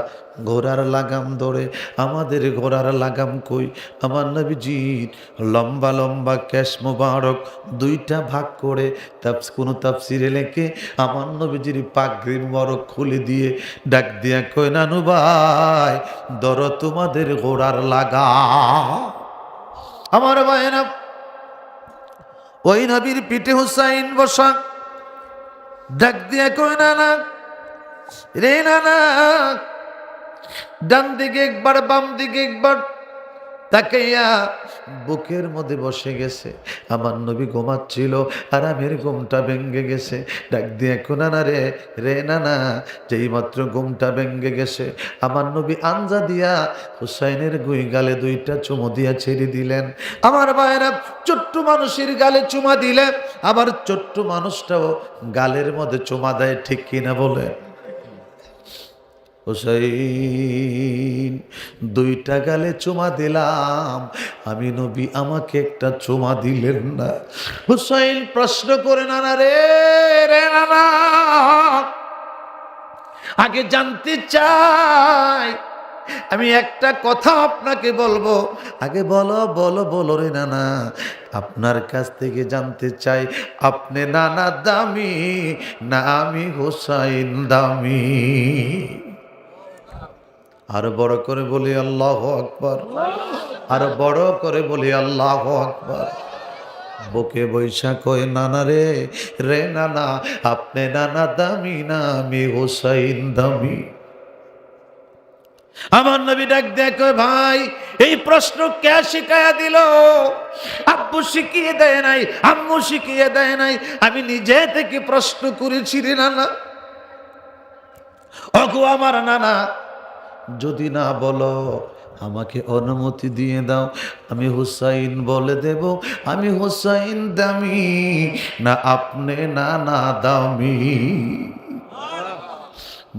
ঘোড়ার লাগাম ধরে, আমাদের ঘোড়ার লাগাম কই? আমার নবীজির লম্বা লম্বা কেশ মোবারক দুইটা ভাগ করে কোনো তাফসিরে লেখে আমার নবীজির পাগড়ি মোবারক খুলে দিয়ে ডাক দিয়া কই, নানু ভাই ধরো তোমাদের ঘোড়ার লাগা। আমার ভাইয়েরা, ওই নবীর পিঠে হুসাইন বসা, ডাক দিয়া কই, নানা রে, নানা ডান দিকে একবার বাম দিকে একবার তাকাইয়া বুকের মধ্যে বসে গেছে। আমার নবী ঘুমাচ্ছিল, আরামের ঘুমটা ভেঙ্গে গেছে। ডাক দিয়ে এখন, নানা রে, রে নানা, যেই মাত্র ঘুমটা ভেঙ্গে গেছে আমার নবী আঞ্জা দিয়া হুসাইনের গুই গালে দুইটা চুমু দিয়া ছেড়ে দিলেন। আমার ভাইরা, ছোট্ট মানুষের গালে চুমা দিলে আবার ছোট্ট মানুষটাও গালের মধ্যে চুমা দেয়, ঠিক কিনা বলে? হুসাইন, দুইটা গালে চুমা দিলাম, আমি নবী আমাকে একটা চুমা দিলেন না। হুসাইন প্রশ্ন করে, নানা রে, রে নানা, আগে জানতে চাই, আমি একটা কথা আপনাকে বলবো, আগে বলো বলো বলো রে নানা। আপনার কাছ থেকে জানতে চাই, আপনি নানা দামি না আমি হুসাইন দামি? আরো বড় করে বলি আল্লাহু আকবার, আরো বড় করে বলি আল্লাহু আকবার। বুকে বৈশা কয়, নানা রে, রে নানা, আপনি নানা দামি না আমি হুসাইন দামি? আমার নবী ডাক দেখো, ভাই এই প্রশ্ন কে শিখাইয়া দিল? আব্বু শিখিয়ে দেয় নাই, আম্মু শিখিয়ে দেয় নাই, আমি নিজে থেকে প্রশ্ন করেছি রে নানা। ওগো আমার নানা, যদি না বলো আমাকে অনুমতি দিয়ে দাও, আমি হুসাইন বলে দেব, আমি হুসাইন দামি না আপনি নানা দামি?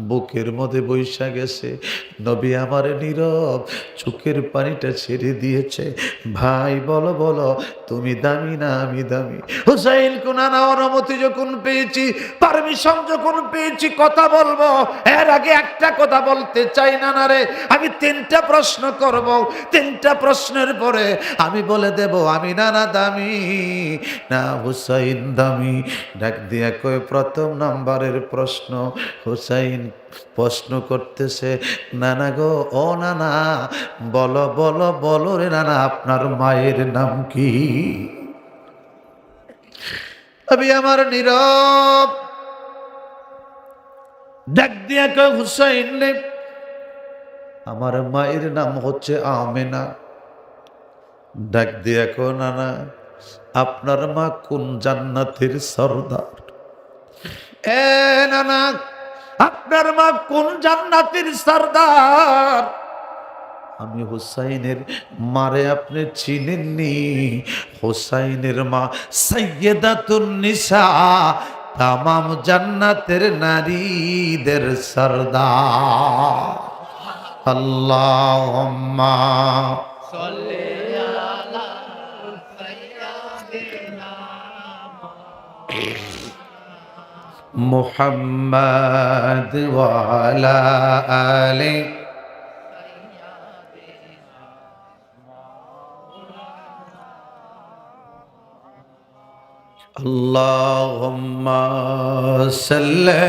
বুকের মধ্যে বৈশা গেছে। নবী আমার নীরব চোখের পানিটা ছেড়ে দিয়েছে। ভাই বলো বলো, তুমি দামি না আমি দামি? হুসাইন কোনানা অনুমতি যখন পেয়েছি, পারমিশন যখন পেয়েছি, কথা বলবো, এর আগে একটা কথা বলতে চাই না না রে। আমি 3টা প্রশ্ন করব, 3টা প্রশ্নের পরে আমি বলে দেব আমি নানা দামি না হুসাইন দামি। ডাক দিয়া কয়, প্রথম নাম্বারের প্রশ্ন। হুসাইন প্রশ্ন করতেছে, নানা গো, ও নানা, বলো বলো বলো রে নানা, আপনার মায়ের নাম কি? আমি আমার নীরব ডাক দিয়া কয়, হুসাইন রে, আমার মায়ের নাম হচ্ছে আমেনা। ডাক দিয়া কয়, নানা, আপনার মা কোন জান্নাতের সর্দার? এ নানা, আপনার মা কোন জান্নাতের সর্দার? আমি হুসাইনের মারে আপনি চিনেননি? হুসাইনের মা সাইয়্যিদাতুন নিসা, তামাম জান্নাতের নারীদের সর্দার। আল্লাহুম্মা সাল্লি আলা সাইয়্যিদিনা মুহাম্মাদ ওয়া আলা আলি আল্লাহুম্মা সাল্লি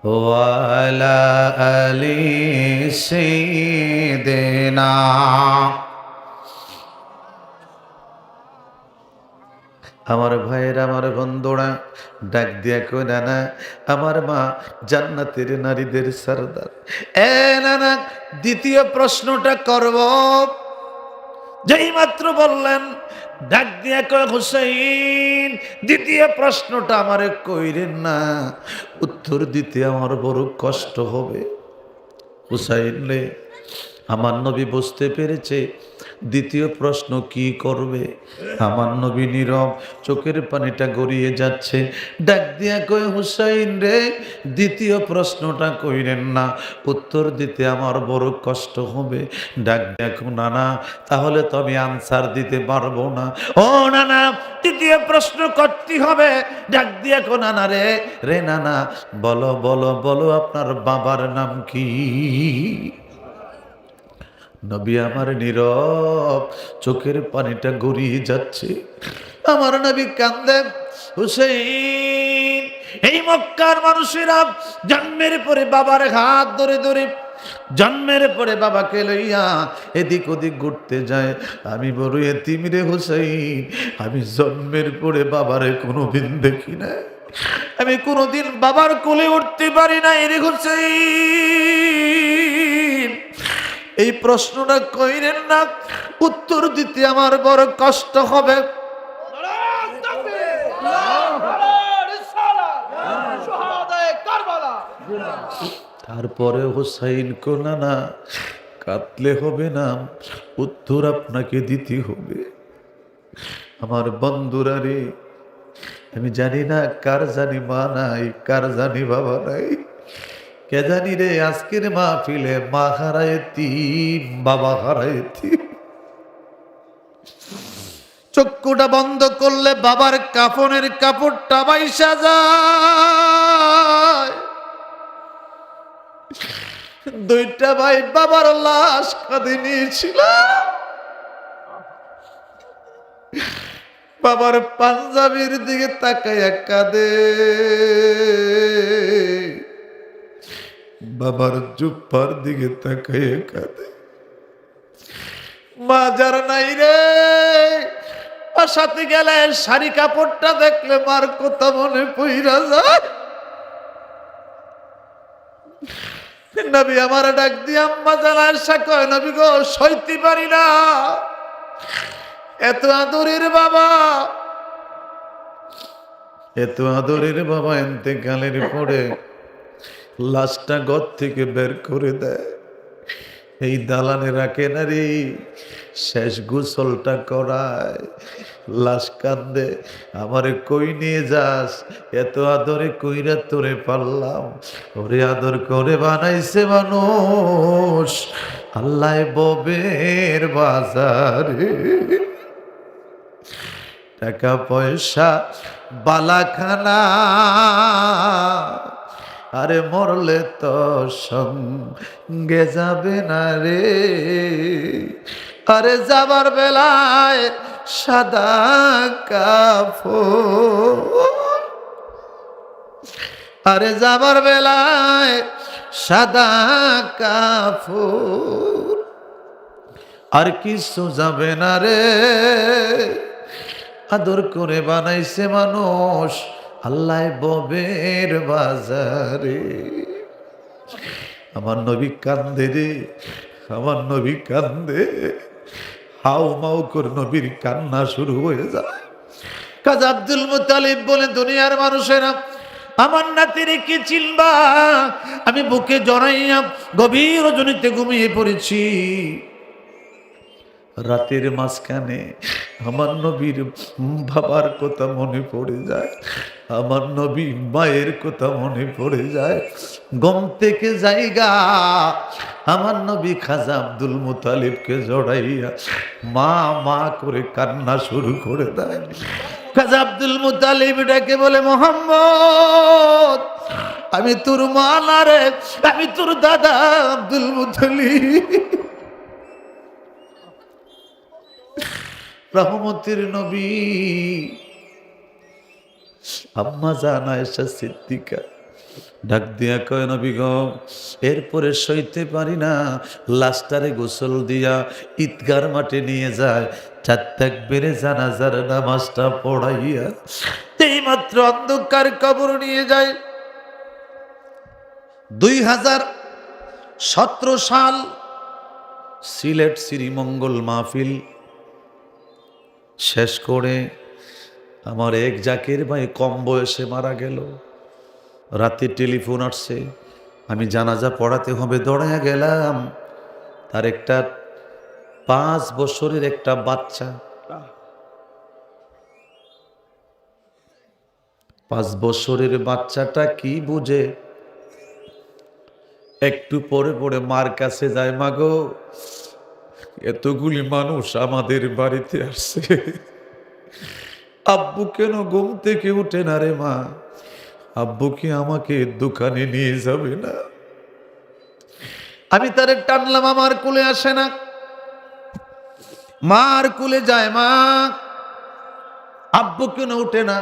ওয়া আলা আলি সাইয়্যিদিনা। আমার ভাইয়ের, আমার বন্ধুরা, ডাক দিয়া কই, নানা, আমার মা জান্নাতের নারীদের সর্দার। এ নানা, দ্বিতীয় প্রশ্নটা করব। যেই মাত্র বললেন, ডাক দিয়া কয়, হুসাইন, দ্বিতীয় প্রশ্নটা আমারে কইরেন না, উত্তর দিতে আমার বড় কষ্ট হবে। হুসাইন রে, আমার নবী বুঝতে পেরেছে দ্বিতীয় প্রশ্ন কি করবে। আমার নবী নীরব, চোখের পানিটা গড়িয়ে যাচ্ছে। ডাক দিয়া কয়, হুসাইন রে, দ্বিতীয় প্রশ্নটা কইরেন না, উত্তর দিতে আমার বড় কষ্ট হবে। ডাক দেখো, নানা, তাহলে তো আমি আনসার দিতে পারবো না। ও নানা, তৃতীয় প্রশ্ন করতে হবে। ডাক দিয়া কো, নানা রে, রে নানা, বলো বলো বলো, আপনার বাবার নাম কি? নবী আমার নীরব, চোখের পানিটা গড়িয়ে যাচ্ছে। আমার নবী কান্দে। হুসাইন, এই মক্কার মানুষেরা জন্মের পরে বাবার হাত ধরে ধরে, জন্মের পরে বাবাকে লইয়া এদিক ওদিক ঘুরতে যায়। আমি বড় এতিম রে হুসাইন, আমি জন্মের পরে বাবারে কোনোদিন দেখি না, আমি কোনোদিন বাবার কোলে উঠতে পারি না রে হুসাইন। এই প্রশ্নটা কইরেন না, উত্তর দিতে আমার বড় কষ্ট হবে। তারপরে হুসাইন কো, না কাঁদলে হবে না, উত্তর আপনাকে দিতে হবে। আমার বন্ধুরা রে, আমি জানি না কার জানি মা নাই, কার জানি বাবা নাই, কে জানি রে আজকের মাহফিলে মা হারাইতি, বাবা হারাইতি। চক্ষুটা বন্ধ করলে বাবার কাফনের কাপড়টা বাইসা যায়। দুইটা ভাই বাবার লাশ কাঁধে নিয়েছিল, বাবার পাঞ্জাবির দিকে তাকাইয়া কাঁদে, বাবার জুব্বার দিকে তাকাইয়া কাঁদে। মা যার নাই রে, সাথে গেলে শাড়ি কাপড়টা দেখলে মার কথা মনে পইরা যায়। নবী আমার ডাক দিয়ে আম্মা জানার কয়, নবী গো, সইতে পারি না, এত আদরের বাবা, এত আদরের বাবা ইন্তেকালের পরে লাশটা ঘর থেকে বের করে দেয়। এই দালানে রাখে না রে, শেষ গোসলটা করায়। লাশ কান্দে, আমারে কই নিয়ে যাস, এত আদরে কইরা তোরে পারলাম, ওরে আদর করে বানাইছে মানুষ আল্লাহ ববের বাজারে। টাকা পয়সা বালাখানা, আরে মরলে তো সঙ্গে যাবে না রে। আরে যাবার বেলায় সাদা কাফন, আরে যাবার বেলায় সাদা কাফন, আর কিছু যাবে না রে। আদর করে বানাইছে মানুষ আল্লাহ ববের বাজারে। আমার নবী কান্দে রে, আমার নবী কান্দে, হাউ মাউ করে নবীর কান্না শুরু হয়ে যায়। কাজী আব্দুল মুত্তালিব বলে, দুনিয়ার মানুষেরা আমার নাতিরে কি চিনবা? আমি বুকে জড়াইয়া গভীর রজনীতে ঘুমিয়ে পড়েছি। রাতের মাঝখানে আমার নবীর বাবার কথা মনে পড়ে যায়, আমার নবী মায়ের কথা মনে পড়ে যায়। গম থেকে জায়গা আমার নবী খাজা আব্দুল মুত্তালিবকে জড়াইয়া মা মা করে কান্না শুরু করে দেয়। খাজা আব্দুল মুত্তালিব ডাকে বলে, মোহাম্মদ, আমি তোর মা না রে, আমি তোর দাদা আব্দুল মুত্তালিব। রহমতের নবী আম্মা জান আয়েশা সিদ্দিকা ডাক দিয়া কয়, নবী গো, এরপরে সইতে পারি না, লাস্টারে গোসল দিয়া ঈদগার মাঠে নিয়ে যায়, 4 তাকবীরে জানাজার নামাজটা পড়াইয়া এইমাত্র অন্ধকার কবর নিয়ে যায়। 2017 সাল সিলেট শ্রীমঙ্গল মাহফিল শেষ করে আমার এক জাকের ভাই কম বয়সে মারা গেল। রাতে টেলিফোন আসছে, আমি জানাজা পড়াতে হবে, দৌড়াইয়া গেলাম। তার একটা 5 বছরের একটা বাচ্চা, 5 বছরের বাচ্চাটা কি বুঝে, একটু পরে পরে মার কাছে যায়, মা গো, এতগুলি মানুষ আমাদের বাড়িতে আসছে, আব্বু কেন ঘুম থেকে উঠে না রে মা, আব্বু কি আমাকে দোকানে নিয়ে যাবে না? আমি তারে টানলাম, আমার কোলে আসে না, মার কোলে যায়, মা আব্বু কেন উঠে না?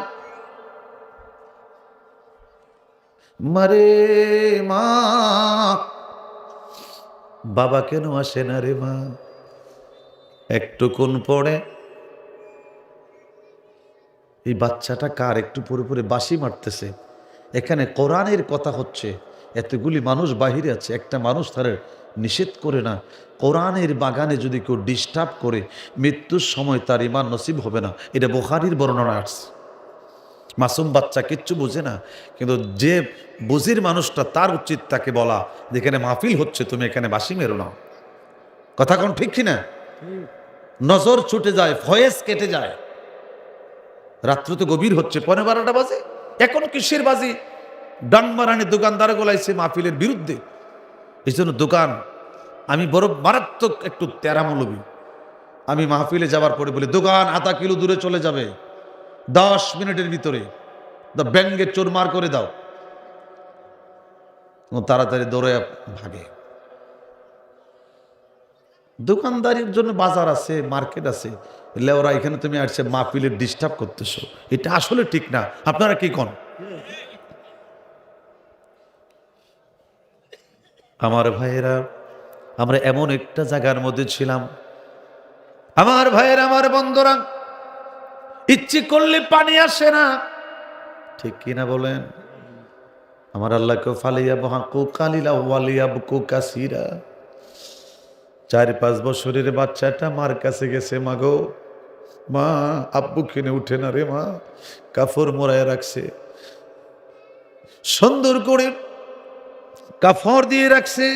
মারে মা, বাবা কেন আসে না রে মা? একটুক্ষণ পরে এই বাচ্চাটা কার একটু পরে পরে বাঁশি মারতেছে। এখানে কোরআনের কথা হচ্ছে, এতগুলি মানুষ বাহিরে আছে, একটা মানুষ তার নিষেধ করে না। কোরআনের বাগানে যদি কেউ ডিস্টার্ব করে, মৃত্যুর সময় তার ঈমান নসিব হবে না। এটা বুখারীর বর্ণনা আসছে। মাসুম বাচ্চা কিচ্ছু বোঝে না, কিন্তু যে বুঝির মানুষটা, তার উচিত তাকে বলা, যেখানে মাহফিল হচ্ছে তুমি এখানে বাঁশি মেরো না। কথা কোন ঠিক কিনা? নজর ছুটে যায়, ভয়েস কেটে যায়। রাত্র তো গভীর হচ্ছে, 12:15 বাজে, এখন কিসের বাজি? ডানমারানি দোকানদার গোলাইছে মাহফিলের বিরুদ্ধে। এই জন্য দোকান, আমি বড় মারাত্মক একটু তেরা মৌলবী। আমি মাহফিলে যাওয়ার পরে বলি, দোকান আধা কিলো দূরে চলে যাবে, 10 মিনিটের ভিতরে ব্যাঙ্গে চোরমার করে দাও। তাড়াতাড়ি দৌড়ে ভাগে। দোকানদারির জন্য বাজার আছে, মার্কেট আছে, লেওরা এখানে তুমি আসছে মাহফিলের ডিস্টার্ব করতেছো, এটা আসলে ঠিক না। আপনারা কি কোন? আমার ভাইয়েরা, আমরা এমন একটা জায়গার মধ্যে ছিলাম, আমার ভাইয়েরা, আমার বন্ধুরা, ইচ্ছে করলে পানি আসে না, ঠিক কিনা বলেন? আমার আল্লাহকে ফালিয়া বহাকু কালিলা ওয়ালিয়া বুকু কাসিরা। 4-5 বছরের বাচ্চাটা মার কাছে গেছে, মা গো, মা আব্বু কিনে উঠে না রে মা, কাফর মোড়ায় রাখছে, সুন্দর করে কাফর দিয়ে রাখছে,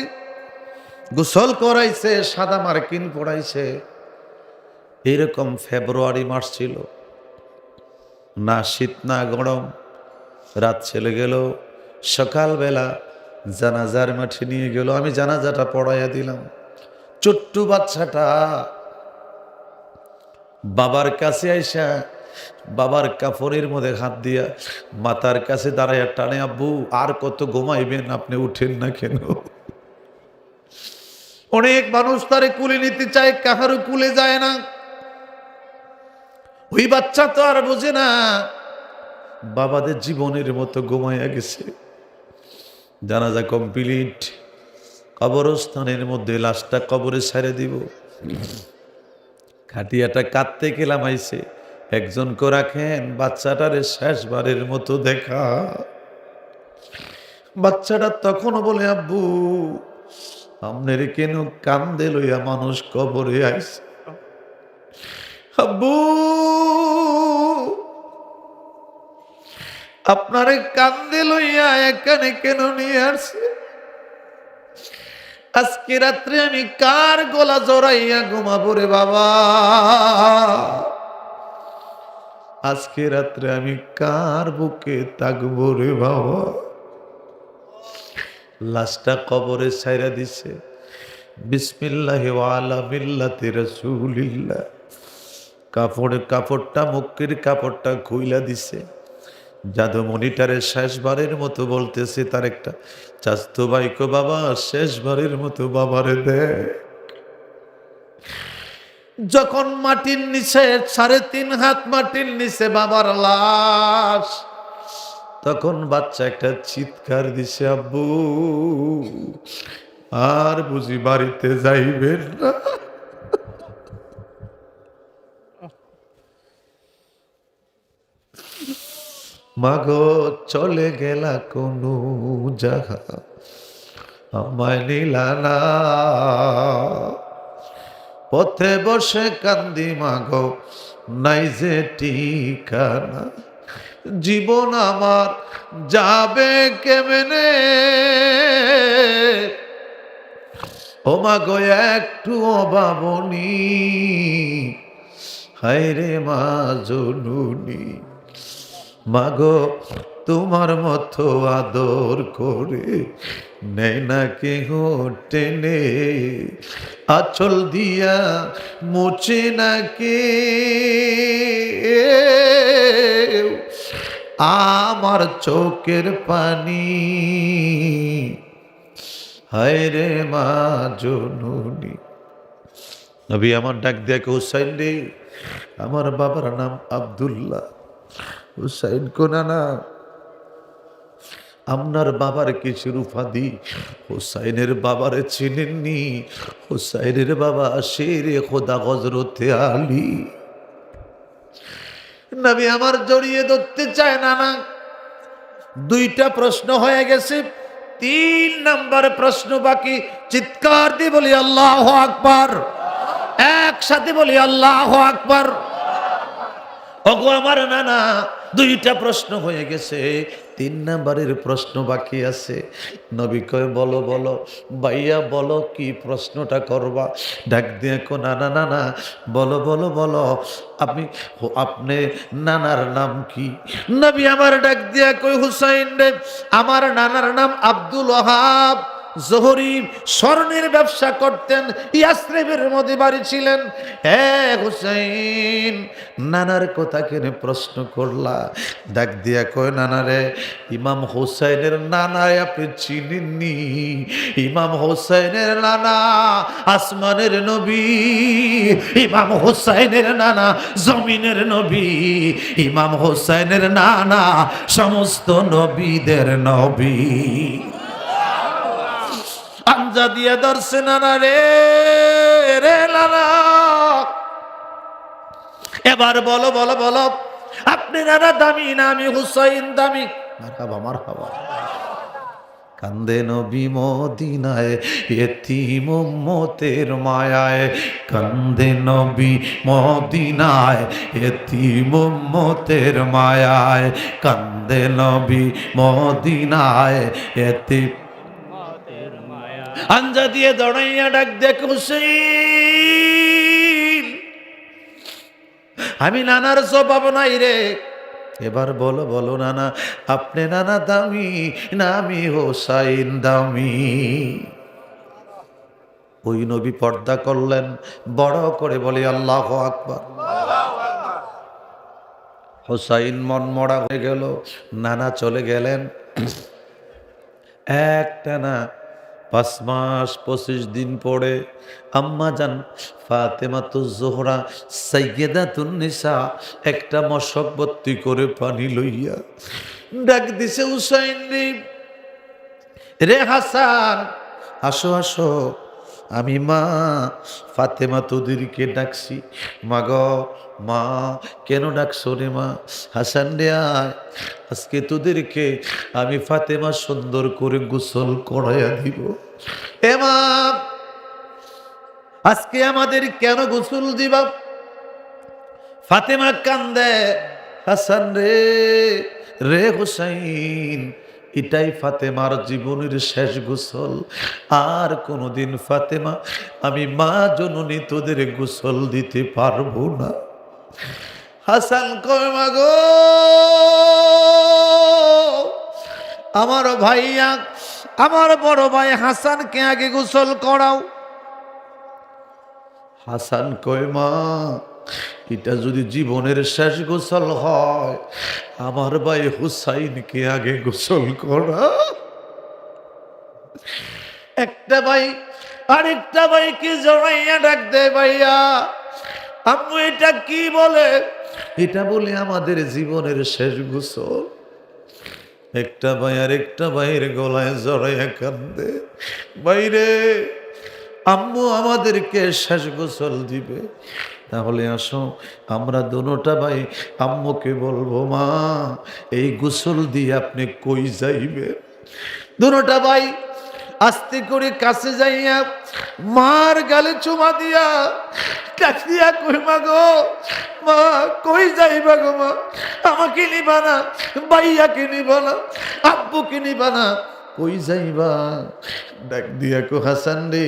গোসল করাইছে, সাদা মার্কিন পড়াইছে। এরকম ফেব্রুয়ারি মাস ছিল, না শীত না গরম। রাত চলে গেল, সকালবেলা জানাজার মাঠে নিয়ে গেল। আমি জানাজাটা পড়াইয়া দিলাম। ছোট্ট বাচ্চাটা বাবার কাছে আইসা বাবার কাপড়ের মধ্যে হাত দিয়া মাথার কাছে দাঁড়াইয়া টানে, আব্বু আর কত ঘুমাইবেন, আপনি উঠেন না কেন? অনেক মানুষ তারে কুলে নিতে চায়, কাহারও কুলে যায় না। ওই বাচ্চা তো আর বোঝে না বাবাদের জীবনের মতো ঘুমাইয়া গেছে। জানাজা কমপ্লিট, কবরস্থানের মধ্যে লাশটা কবরে ছেড়ে দিব। খাটিয়াটা কাঁদতে গেলাম, আইছে একজনকে রাখেন, বাচ্চাটারে শেষবারের মতো দেখা। বাচ্চাটা তখনও বলে, আব্বু আপনার কেন কান্দে লইয়া মানুষ কবরে আইছে? আব্বু আপনারে কান্দে লইয়া এখানে কেন নিয়ে আসছে? আজকে রাত্রে আমি কার গলা জড়াইয়া ঘুমাবো রে বাবা? আজকে রাত্রে আমি কার বুকে থাকবো রে বাবা? লাশটা কবরে ছাইরা দিছে। বিসমিল্লাহি ওয়া আলা মিল্লাতি রাসূলিল্লাহ। কাপড়টা মুখের কাপড়টা খুইলা দিছে। জাদু মনিটারের শেষবারের মতো বলতেছে তার একটা চাস্তো ভাইকো, বাবা শেষবারের মতো বাবারে দে। যখন মাটির নিচে 3.5 হাত মাটির নিচে বাবার লাশ, তখন বাচ্চা একটা চিৎকার দিছে, আব্বু আর বুঝি বাড়িতে যাইবেন না? মাগো চলে গেলা কোন জায়গা, আমায় নিলা না। পথে বসে কান্দি মাগো, নাই যে ঠিকানা। জীবন আমার যাবে কেমনে, ও মাগো একটু অভাবনী, হায়রে মা জননী। মাগো তোমার মতো আদর করে নেই না কেহ টেনে, আঁচল দিয়া মুছে না কে আমার চোখের পানি, হায়রে মা জননী। নবী আমার ডাক দেখে, হুসাইন রে, আমার বাবার নাম আব্দুল্লাহ। হুসাইন কোনা না, আপনার বাবার কিছু উপাধি হুসাইনের বাবারে চিনেননি। হুসাইনের বাবা শেরে খোদা হযরতে আলী। নবী আমার জড়িয়ে ধরতে চায় না। না, 2টা প্রশ্ন হয়ে গেছে, 3 নাম্বার প্রশ্ন বাকি। চিৎকার দিয়ে বলি আল্লাহু আকবার, একসাথে বলি আল্লাহু আকবার। ওগো আমার নানা, 2টা প্রশ্ন হয়ে গেছে, 3 নাম্বারের প্রশ্ন বাকি আছে। নবী কয়, বলো বলো ভাইয়া, বলো কি প্রশ্নটা করবা? ডাক দিয়ে কো, নানা নানা বলো বলো বলো, আপনি নানার নাম কি? নবী আমার ডাক দিয়া কই, হুসাইন রে, আমার নানার নাম আব্দুল ওয়াহাব। জোহরি স্বর্ণের ব্যবসা করতেন, ইয়াসরিবের মধ্যে বাড়ি ছিলেন। হে হুসাইন, নানার কথা কেন প্রশ্ন করলা? ডাক দিয়া কয়, নানা রে, ইমাম হুসাইনের নানায় আপনি চিনেননি? ইমাম হুসাইনের নানা আসমানের নবী, ইমাম হুসাইনের নানা জমিনের নবী, ইমাম হুসাইনের নানা সমস্ত নবীদের নবী। আঞ্জা দিয়ে ধরছে নানা রে, রে নানা, এবার বলো বলো বলো, আপনি নানা দামি না আমি হুসাইন দামি? মারহাবা মারহাবা। কান্দে নবী মদিনায় এতিম উম্মতের মায়ায়, কান্দে নবী মদিনায় এতিম উম্মতের মায়ায়, কান্দে নবী মদিনায় এতিম। আঞ্জা দিয়ে দৌড়াইয়া ডাক দেখ হুসাইন, আমি নানার স্বভাব নাই রে। এবার বলো বলো নানা, আপনি নানা দামি না আমি হোসাইন দামি? ওই নবী পর্দা করলেন, বড় করে বলে আল্লাহু আকবার। হোসাইন মনমরা হয়ে গেল, নানা চলে গেলেন। একটানা 5 মাস 25 দিন পরে আম্মা জান ফাতেমাতুজ জোহরা সাইয়্যিদাতুন নিসা একটা মশক ভর্তি করে পানি লইয়া ডাক দিছে, হুসাইন রে হাসান, আসো আসো। আমি মা ফাতেমা তোদেরকে ডাকছি। মা গো মা, কেন ডাকছো রে মা? হাসান রে আয়, আজকে তোদেরকে আমি ফাতেমা সুন্দর করে গোসল করাইয়া দিব। এ মা, আজকে আমাদের কেন গোসল দিবা? ফাতেমা কান্দে, হাসান রে রে হুসাইন, এটাই ফাতেমার জীবনের শেষ গোসল। আর কোনোদিন ফাতেমা আমি মা জননী তোদের গোসল দিতে পারবো না। হাসান কয় মা গো, আমার ভাইয়া, আমার বড় ভাই হাসানকে আগে গোসল করাও। হাসান কয় মা, এটা যদি জীবনের শেষ গোসল হয়, আমার ভাই হুসাইনকে আগে গোসল করা। একটা ভাই আরেকটা ভাইকে জড়াইয়া ডাক দে, ভাইয়া আম্মু এটা কি বলে? এটা বলে আমাদের জীবনের শেষ গোসল। একটা ভাই আরেকটা ভাইয়ের গলায় জড়াইয়া কান্দে, বাইরে আম্মু আমাদেরকে শেষ গোসল দিবে। তাহলে আসো আমরা দোনোটা ভাই আম্মুকে বলবো, মা এই গোসল দিয়ে আপনি কই যাইবে? দোনোটা ভাই আস্তে করে কাছে যাইয়া মার গালে চুমা দিয়া কাছিয়া কই, মা গো মা, কই যাইবা গো মা? আমাকে নিবা না, ভাইয়াকে নিবা না, আব্বুকে নিবা না, কই যাইবা? ডাক দিয়া কো, হাসান রে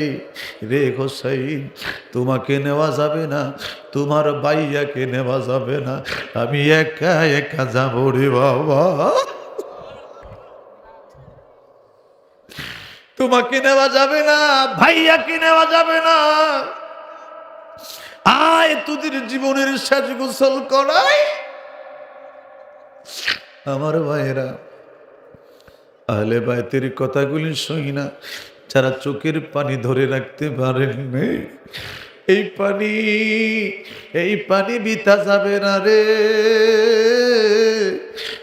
রে হোসাইন, তোমাকে নেওয়া যাবে না, তোমার ভাইয়াকে নেওয়া যাবে না, আমি একা একা যাবো রে বাবা। তোমাকে নেওয়া যাবে না, ভাইয়াকে নেওয়া যাবে না, আয় তোদের জীবনের শেষ গোসল করাই। আমার ভাইয়েরা, আহলে বাইতের কথাগুলি শুই না, যারা চোখের পানি ধরে রাখতে পারেন নাই, এই পানি বিতা যাবে না রে।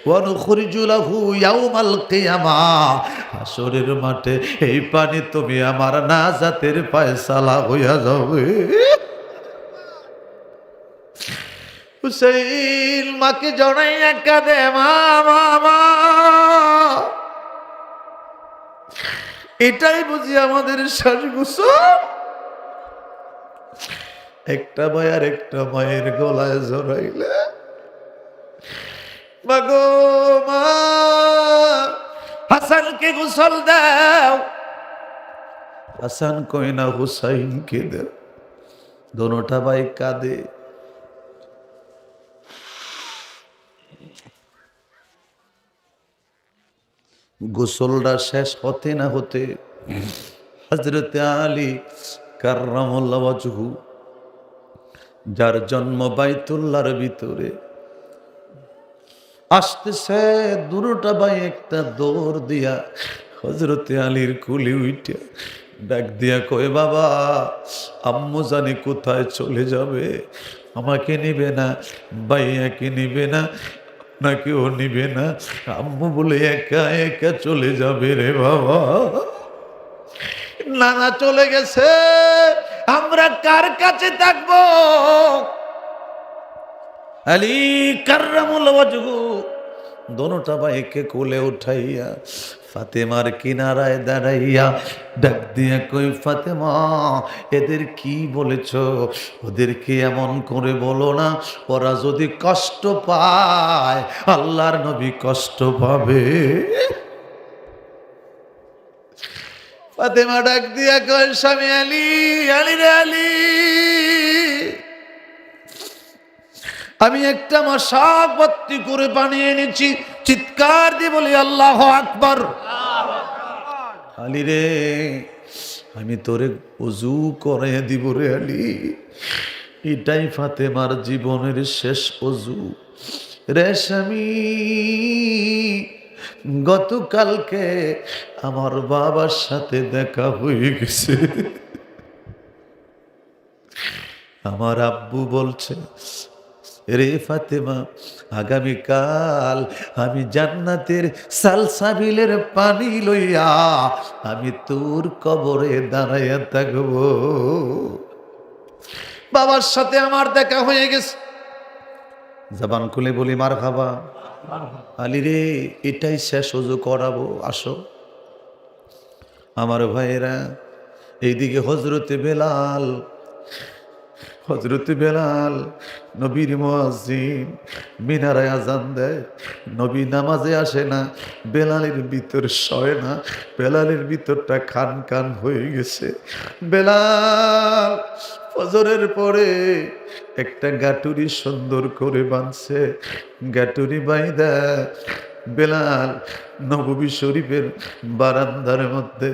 ওয়ানুখরিজু লাহু ইয়াউমাল কিয়ামাহ, হাসরের মাঠে এই পানি তুমি আমার নাজাতের ফয়সালা হইয়া যাবে। হুসাইন মাকে জড়াইয়া কাঁদে, মা মা মা, এটাই বুঝি আমাদের শেষ গোসল। একটা ভাই আর একটা মায়ের গলায় জড়াইলে, মা গো মা, হাসানকে গোসল দাও। হাসান কই না, হুসাইনকে দাও। দোনোটা ভাই কাঁদে। গোসলটা শেষ হতে না হতে হযরত আলী কাররামাল্লাহু ওয়াজহু, যার জন্ম বাইতুল্লাহর ভিতরে, আসতেছে। দুটা ভাই একটা দৌড় দিয়া হযরত আলীর কুলি উইঠা ডাক দিয়া কয়, বাবা আম্মু জানি কোথায় চলে যাবে, আমাকে নিবে না, ভাইয়াকে নিবে না, নাকেও নিবে না, আম্মু বলে একা একা চলে যাবে রে বাবা। নানা চলে গেছে, আমরা কার কাছে থাকবো? আলী কাররামাল্লাহু ওয়াজহু দোনোটা ভাইকে কোলে উঠাইয়া ফাতেমার কিনারায় দাঁড়াইয়া ডাক দিয়া কই, ফাতেমা এদের কি বলেছ? ওদেরকে এমন করে বলো না, ওরা যদি কষ্ট পায় আল্লাহর নবী কষ্ট পাবে। ফাতেমা ডাক দিয়া কয়, স্বামী আলী, আলী রে আলী, আমি একটা মশাক ভর্তি করে পানি এনেছি। চিৎকার দিয়ে বলি আল্লাহু আকবার। আলী রে, আমি তোরে ওযু করে দিব রে আলী। এটাই ফাতেমার জীবনের শেষ ওযু রে স্বামী। গতকালকে আমার বাবার সাথে দেখা হয়ে গেছে। আমার আব্বু বলছে, রে ফাতেমা, আগামীকাল আমি জান্নাতের সালসাবিলের পানি লইয়া আমি তোর কবরে দাঁড়াইয়া থাকব। বাবার সাথে আমার দেখা হয়ে গেছে। জবান খুলে বলি মারহাবা। আলী রে, এটাই শেষ ওযু করাবো, আসো। আমার ভাইয়েরা, এইদিকে হযরতে বেলাল, হযরতে বেলাল নবীর মুয়াজ্জিন, মিনারায় আজান দেয়। নবী নামাজে আসে না, বেলালের ভিতর শয় না, বেলালের ভিতরটা খান খান হয়ে গেছে। বেলাল ফজরের পরে একটা গাটুরি সুন্দর করে বাঁধছে। গাটুরি বাইদা বেলাল নববী শরীফের বারান্দার মধ্যে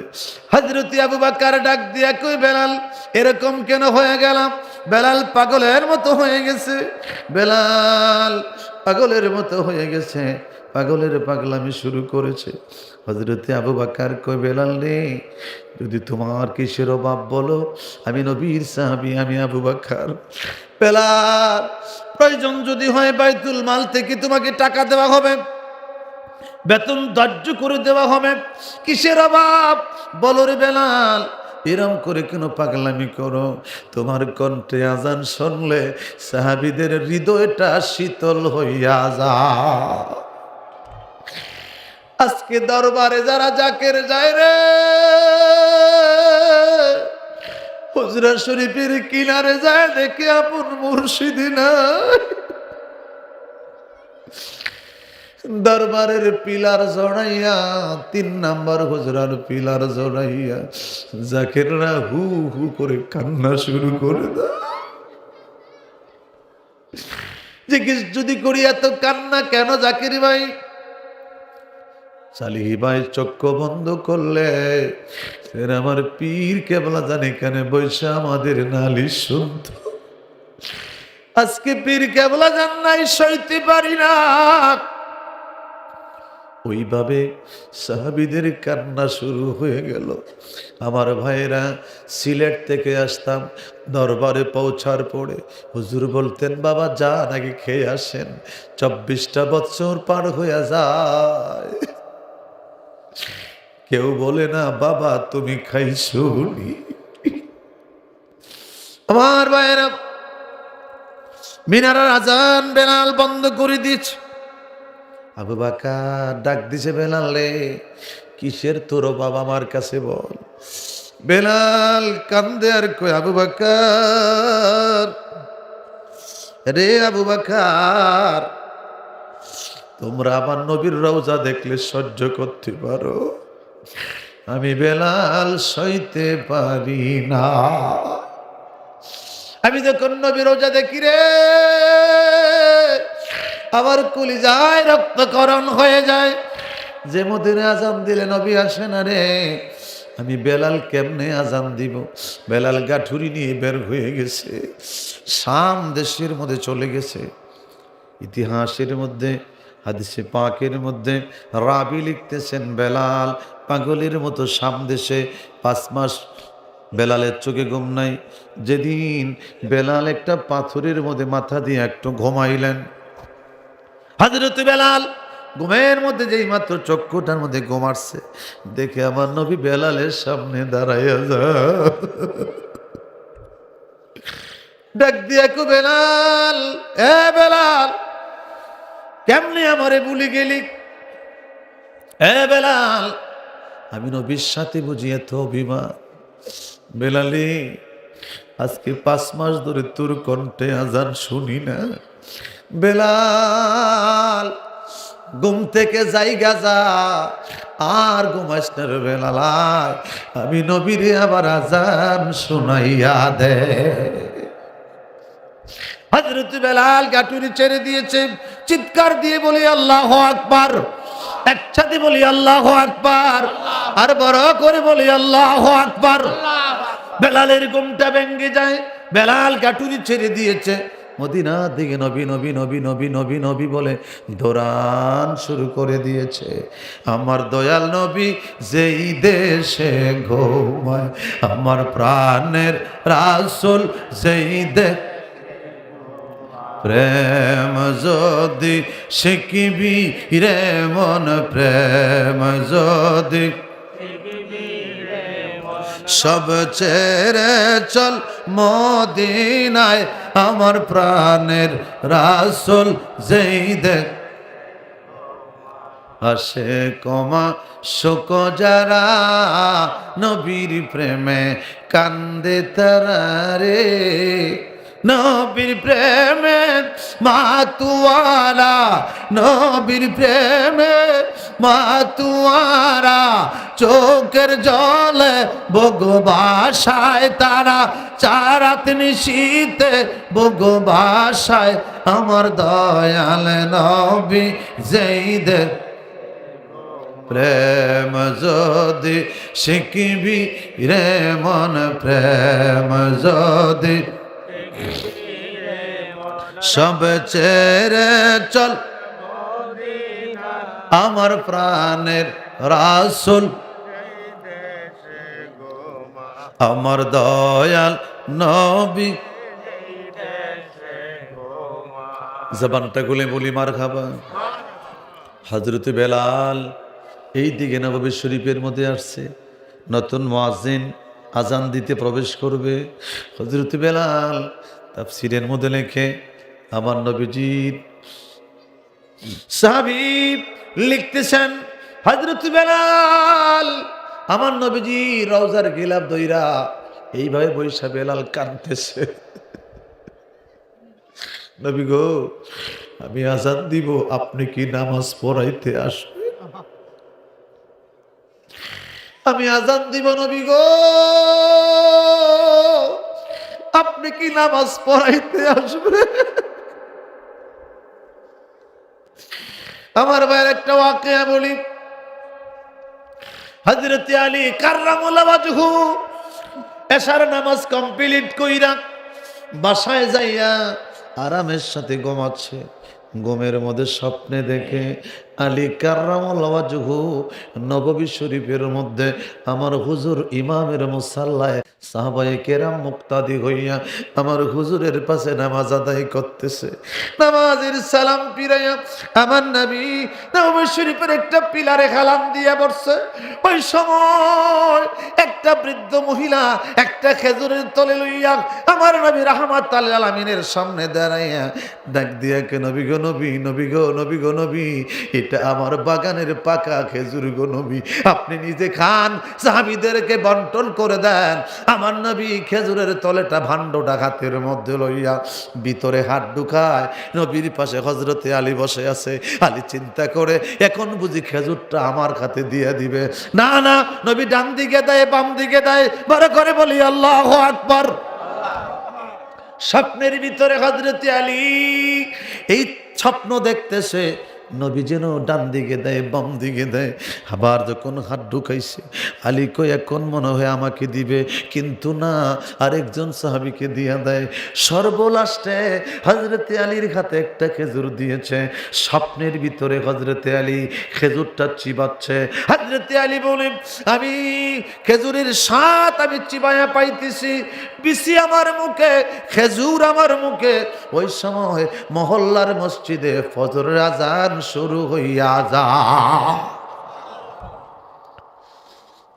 হযরত আবু বকর ডাক দিয়া কই, বেলাল এরকম কেন হয়ে গেলাম? বেলাল পাগলের মতো হয়ে গেছে, বেলাল পাগলের মতো হয়ে গেছে, পাগলের পাগলামি শুরু করেছে। হযরত আবু বকর কই, বেলাল রে, যদি তোমার কিসের অভাব বলো, আমি নবীর সাহাবী, আমি আবু বকর। বেলাল, প্রয়োজন যদি হয় বাইতুল মাল থেকে তোমাকে টাকা দেওয়া হবে, বেতন ধার্য করে দেওয়া হবে। কিসের অভাব বলো রে বেলাল? এরম করে কেন পাগলামি করো? তোমার কণ্ঠে আজান শুনলে সাহাবীদের হৃদয়টা শীতল হইয়া যায়। আজকে দরবারে যারা জাকের যায় রে, হুজরা শরীফের কিনারে যায়, দেখে আপন মুর্শিদি নাই। দরবারের পিলার জড়াইয়া, 3 নাম্বার হুজরার পিলার জড়াইয়া জাকেররা হু হু করে কান্না শুরু করে দেয়। জিজ্ঞেস যদি করি, এত কান্না কেন জাকির ভাই? চালিহি ভাই চক্ষু বন্ধ করলে ফের আমার পীর কেবলা জানে কেন বৈশা আমাদের নালিশ শুনত। আজকে পীর কেবলা জান নাই, সইতে পারি না। ওইভাবে সাহাবীদের কান্না শুরু হয়ে গেল। আমার ভাইয়েরা, সিলেট থেকে আসতাম, দরবারে পৌঁছার পরে হুজুর বলতেন, বাবা যান আগে খেয়ে আসেন। 24টা বছর পার হয়ে যায়, কেউ বলে না বাবা তুমি খাইছো নি। আমার ভাইয়েরা, মিনারের আজান বেলাল বন্ধ করে দিয়েছে। আবু বকর ডাক দিছে, বেলাল রে, কিসের তোর বাবা আমার কাছে বল। বেলাল কান্দে আর কই, আবু বকর রে, আবু বকর, তোমরা আমার নবীর রওজা দেখলে সহ্য করতে পারো, আমি বেলাল সইতে পারি না। আমি যখন নবীর রওজা দেখি রে, আমার কলিজায় রক্তকরণ হয়ে যায়। যে মদিনে আজান দিলে নবী আসে না রে, আমি বেলাল কেমনে আজান দিব? বেলাল গাঠুরি নিয়ে বের হয়ে গেছে, শাম দেশের মধ্যে চলে গেছে। ইতিহাসের মধ্যে, হাদিসে পাকের মধ্যে রাবি লিখতেছেন, বেলাল পাগলের মতো শাম দেশে 5 মাস বেলালের চোখে ঘুম নাই। যেদিন বেলাল একটা পাথরের মধ্যে মাথা দিয়ে একটু ঘুমাইলেন, হযরত বেলাল ঘুমের মধ্যে যেই মাত্র চক্ষুটার মধ্যে ঘুম আসছে, দেখে আমার নবী বেলালের সামনে দাঁড়াইয়া যায়। ডাক দিয়া কো, বেলাল, এ বেলাল, কেমনে আমারে ভুলে গেলি? এ বেলাল, আমি নবীর সাথে বুঝি এত অভিমান? বেলালি, আজকে 5 মাস ধরে তোর কণ্ঠে আজান শুনি না। বেলাল, ঘুম থেকে জায়গা যা, আর ঘুমাইস না রে বেলাল, আমি নবীরে আবার আজান শুনাইয়া দে। হযরত বেলাল গাটুরি ছেড়ে দিয়েছে, চিৎকার দিয়ে বলি আল্লাহু আকবার, একসাথে বলি আল্লাহু আকবার, আর বড় করে বলি আল্লাহু আকবার। বেলালের ঘুমটা ভেঙে যায়, বেলাল গাটুরি ছেড়ে দিয়েছে, মদিনার দিকে নবী নবী নবী নবী নবী নবী বলে দৌড়ান শুরু করে দিয়েছে। আমার দয়াল নবী যেই দেশে ঘুমায়, আমার প্রাণের রাসূল যেই দেশে, প্রেম যদি শিখবি রে মন, প্রেম যদি সব ছেড়ে চল মদিনায়, আমার প্রাণের রাসূল যেই দেখ আসে কমা শোক যারা, নবীর প্রেমে কান্দে তারা রে, নবীর প্রেমে মাতুয়ারা, নবীর প্রেমে মাতুয়ারা, চোখের জলে বগবাসায় তারা, চারাত নিশীতে বগবাসায়, আমার দয়াল নবী যেইদের প্রেম যদি শিখবি রে মন, প্রেম যদি সব ছেড়ে চল আমার প্রাণের রাসূল, আমার দয়াল নবী। জবানটা খুলে বলি মার খাবা। হযরত বেলাল এই দিকে নববী শরীফের মধ্যে আসছে, নতুন মুয়াজ্জিন আজান দিতে প্রবেশ করবে। হযরত বেলাল তাফসীরের মধ্যে লেখে, আমার নবীজির সাহাবী লিখতেছেন, হযরত বেলাল আমার নবীজি রওজার গিলাফ দইরা এইভাবে বৈশা বেলাল কাঁদতেছে, নবী গো আমি আজান দিব, আপনি কি নামাজ পড়াইতে আসবেন? আমি আজান দিব নবী গো, আপনি কি নামাজ পড়াইতে আসবেন? আমার ভাইয়ের একটা ওয়াকিয়া বলি, হযরত আলী কাররামাল্লাহু ওয়াজহু এশার নামাজ কমপ্লিট কইরা বাসায় যাইয়া আরামের সাথে ঘুমাচ্ছে, ঘুমের মধ্যে স্বপ্নে দেখে আলী কাররামাল্লাহু ওয়াজহু নববী শরীফের মধ্যে আমার হুজুর ইমামের মুসাল্লায় সাহাবায়ে কেরাম মুক্তাদি হইয়া আমার হুজুরের পাশে নামাজ আদায় করতেছে। নামাজের সালাম ফিরাইয়া আমার নবী নববী শরীফের একটা পিলারে খালাম দিয়া বসছে। ওই সময় একটা বৃদ্ধ মহিলা একটা খেজুরের তলে লইয়া আমার নবী রাহমাতুল লিল আলামিনের সামনে দাঁড়াইয়া ডাক দিয়া কে নবী গো নবী, নবী গো নবী গো নবী, এটা আমার বাগানের পাকা খেজুর গো নবী, আপনি নিজে খান, সাহাবীদেরকে বন্টন করে দেন। আমার নবী খেজুরের তলেটা ভাণ্ডটা হাতের মধ্যে লইয়া ভিতরে হাত ঢুকায়, নবীর পাশে হযরতে আলী বসে আছে। আলী চিন্তা করে এখন বুঝি খেজুরটা আমার হাতে দিয়ে দিবে, না না, নবী ডান দিকে দেয় বাম দিকে দেয়, বড় করে বলি আল্লাহু আকবার। স্বপ্নের ভিতরে হযরতে আলী এই স্বপ্ন দেখতেছে, নবী যেন ডান দিকে দেয় বাম দিকে দেয়। আবার যখন হাত ঢুকাইছে, আলী কই এখন মনে হয় আমাকে দিবে, কিন্তু না, আরেকজন সাহাবীকে দিয়া দেয়। সর্বলাস্টে হযরতে আলীর হাতে একটা খেজুর দিয়েছে। স্বপ্নের ভিতরে হযরতে আলী খেজুরটা চিবাচ্ছে। হযরতে আলী বলেন, আমি খেজুরের স্বাদ আমি চিবায়া পাইতেছি, বিসি আমার মুখে, খেজুর আমার মুখে। ওই সময় মহল্লার মসজিদে ফজরের আজান শুরু হইয়া যায়।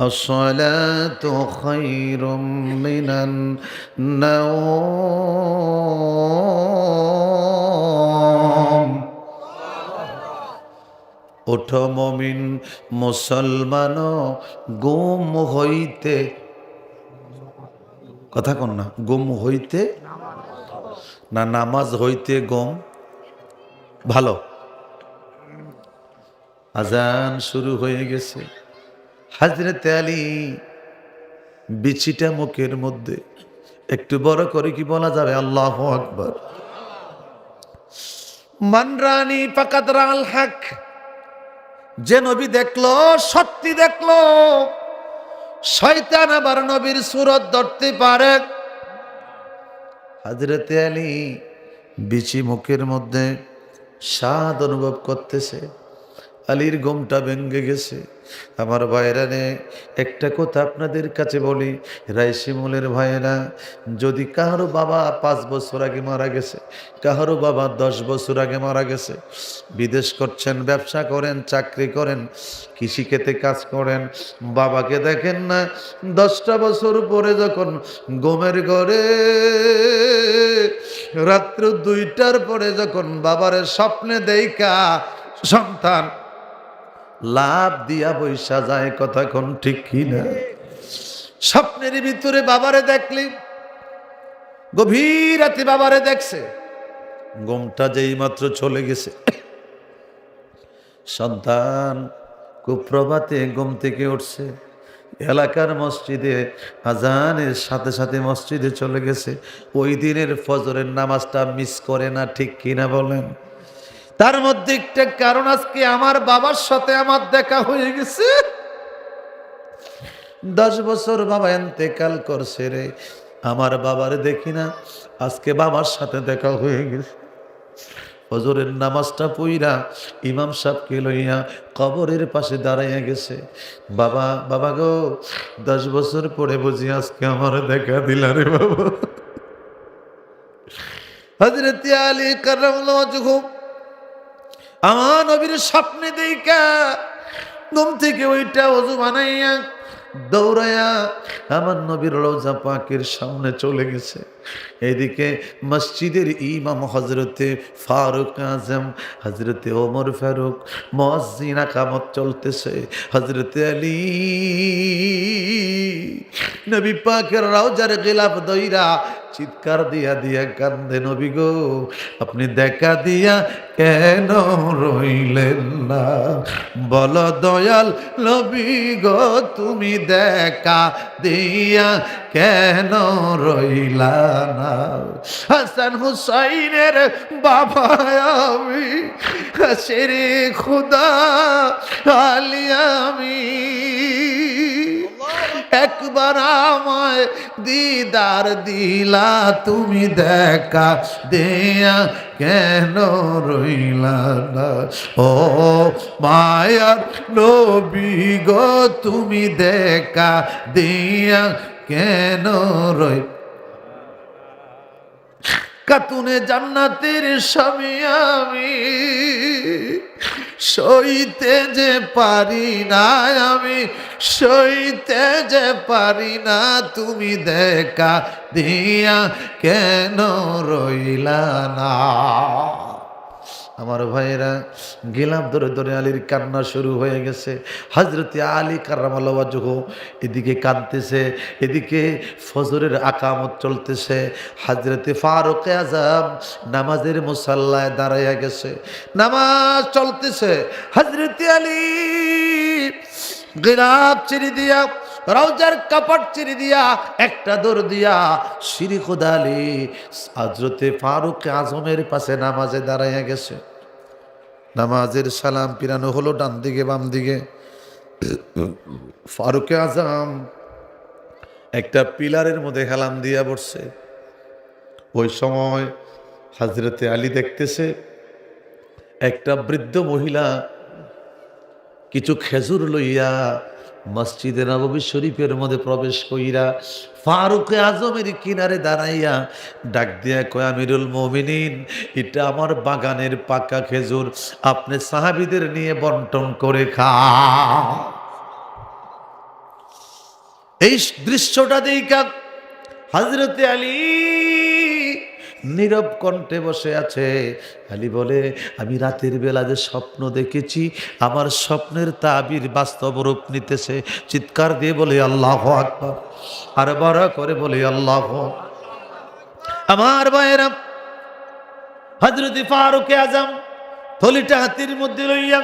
আসসালাতু খায়রুম মিনান নাওম। ওঠো মুমিন মুসলমান, গুম হইতে, কথা কন না, গুম হইতে না নামাজ হইতে গম ভালো, আজান শুরু হয়ে গেছে। হযরত আলী বিচিটা মুখের মধ্যে, একটু বড় করে কি বলা যাবে? আল্লাহু আকবার। মান রানি ফাকাদ রাল হক, যে নবী দেখলো সত্যি দেখলো। শয়তান আবার নবীর সুরত ধরতে পারে। হযরত আলী বিচি মুখের মধ্যে স্বাদ অনুভব করতেছে। আলীর ঘুমটা ভেঙে গেছে। আমার ভাইরা রে, একটা কথা আপনাদের কাছে বলি, রাইশিমুলের ভাইরা, যদি কারো বাবা 5 বছর আগে মারা গেছে, কারো বাবা 10 বছর আগে মারা গেছে, বিদেশ করছেন, ব্যবসা করেন, চাকরি করেন, কৃষিক্ষেত্রে কাজ করেন, বাবাকে দেখেন না 10টা বছর পরে যখন ঘুমের ঘরে রাত্র 2টার পরে যখন বাবারে স্বপ্নে দেইখা সন্তান লাভ দিয়া বৈশা যায়, কথা কোন ঠিক কিনা? স্বপ্নের ভিতরে বাবারে দেখলি, গভীর রাতে বাবারে দেখছে, ঘুমটা যেই মাত্র চলে গেছে, সন্তান খুব প্রভাতে ঘুম থেকে উঠছে, এলাকার মসজিদে আজানের সাথে সাথে মসজিদে চলে গেছে। ওই দিনের ফজরের নামাজটা মিস করে না, ঠিক কিনা বলেন? তার মধ্যে একটা কারণ, আজকে আমার বাবার সাথে আমার দেখা হয়ে গেছে। 10 বছর বাবা ইন্তেকাল করছে রে, আমার বাবারে দেখি না, আজকে বাবার সাথে দেখা হয়ে গেছে। ফজরের নামাজটা পইরা ইমাম সাহেবকে লইয়া কবরের পাশে দাঁড়াইয়া গেছে। বাবা, বাবা গো, 10 বছর পরে বুঝি আজকে আমার দেখা দিলা রে বাবা। হযরত আলী কারামাল্লাহু ওয়াজহু আমার নবীর স্বপ্নে দেইখা ঘুম থেকে ওইটা ওযু বানাইয়া দৌড়াইয়া আমার নবীর রওজা পাকের সামনে চলে গেছে। এদিকে মসজিদের ইমাম হযরতে ফারুক আজম, হযরতে ওমর ফারুক, মুয়াজ্জিন ইকামত চলতেছে। হযরতে আলী নবী পাকের রওজার গিলাফ দইরা চিৎকার দিয়া দিয়া কান্দে, নবী গো, আপনি দেখা দিয়া কেন রইলেন না? বল দয়াল নবী গো, তুমি দেখা দিয়া কেন রইলা না? হাসান হুসাইনের বাবা আমি, শেরে খুদা আলী আমি, একবার আমায় দিদার দিলা, তুমি দেখা দেয়া কেন রইলা না? ও মায়ার নবী গো, তুমি দেখা দিয়া কেন রই? কাতুনে জান্নাতের স্বামী আমি, সইতে যে পারি না, আমি সইতে যে পারি না, তুমি দেখা দিয়া কেন রইলা না? আমার ভাইয়েরা, গিলাফ ধরে ধরে আলীর কান্না শুরু হয়ে গেছে। হযরতে আলী কারামাল্লাহু ওয়াজহু এদিকে কাঁদতেছে, এদিকে ফজরের আকামত চলতেছে। হযরতে ফারুক আজম নামাজের মুসাল্লায় দাঁড়াইয়া গেছে, নামাজ চলতেছে। হযরতে আলী গিলাফ ছেড়ে দিয়া, রওজার কাপড় ছেড়ে দিয়া, একটা দৌড় দিয়া শিরি খুদা আলী হযরতে ফারুক আজমের পাশে নামাজে দাঁড়াইয়া গেছে। নামাজের সালাম পিরানো হলো ডান দিকে বাম দিকে। ফারুক আজম একটা পিলারের মধ্যে হেলান দিয়া বসছে। ওই সময় হযরতে আলী দেখতেছে একটা বৃদ্ধ মহিলা কিছু খেজুর লইয়া মসজিদে নববী শরীফের মধ্যে প্রবেশ কইরা ফারুক আজমের কিনারে দাঁড়াইয়া ডাক দিয়া কয়, আমিরুল মুমিনিন, এটা আমার বাগানের পাকা খেজুর, আপনি সাহাবীদের নিয়ে বন্টন করে খা। এই দৃশ্যটা দেখা হযরতে আলী নীরব কণ্ঠে বসে আছে। আলী বলে, আমি রাতের বেলা যে স্বপ্ন দেখেছি, আমার স্বপ্নের তাবির বাস্তব রূপ নিতেছে। চিৎকার দিয়ে বলে আল্লাহু আকবার, আর বড় করে বলে আল্লাহু। আমার ভাইয়েরা, হযরত ফারুক আজম থলিটা হাতের মধ্যে লইয়া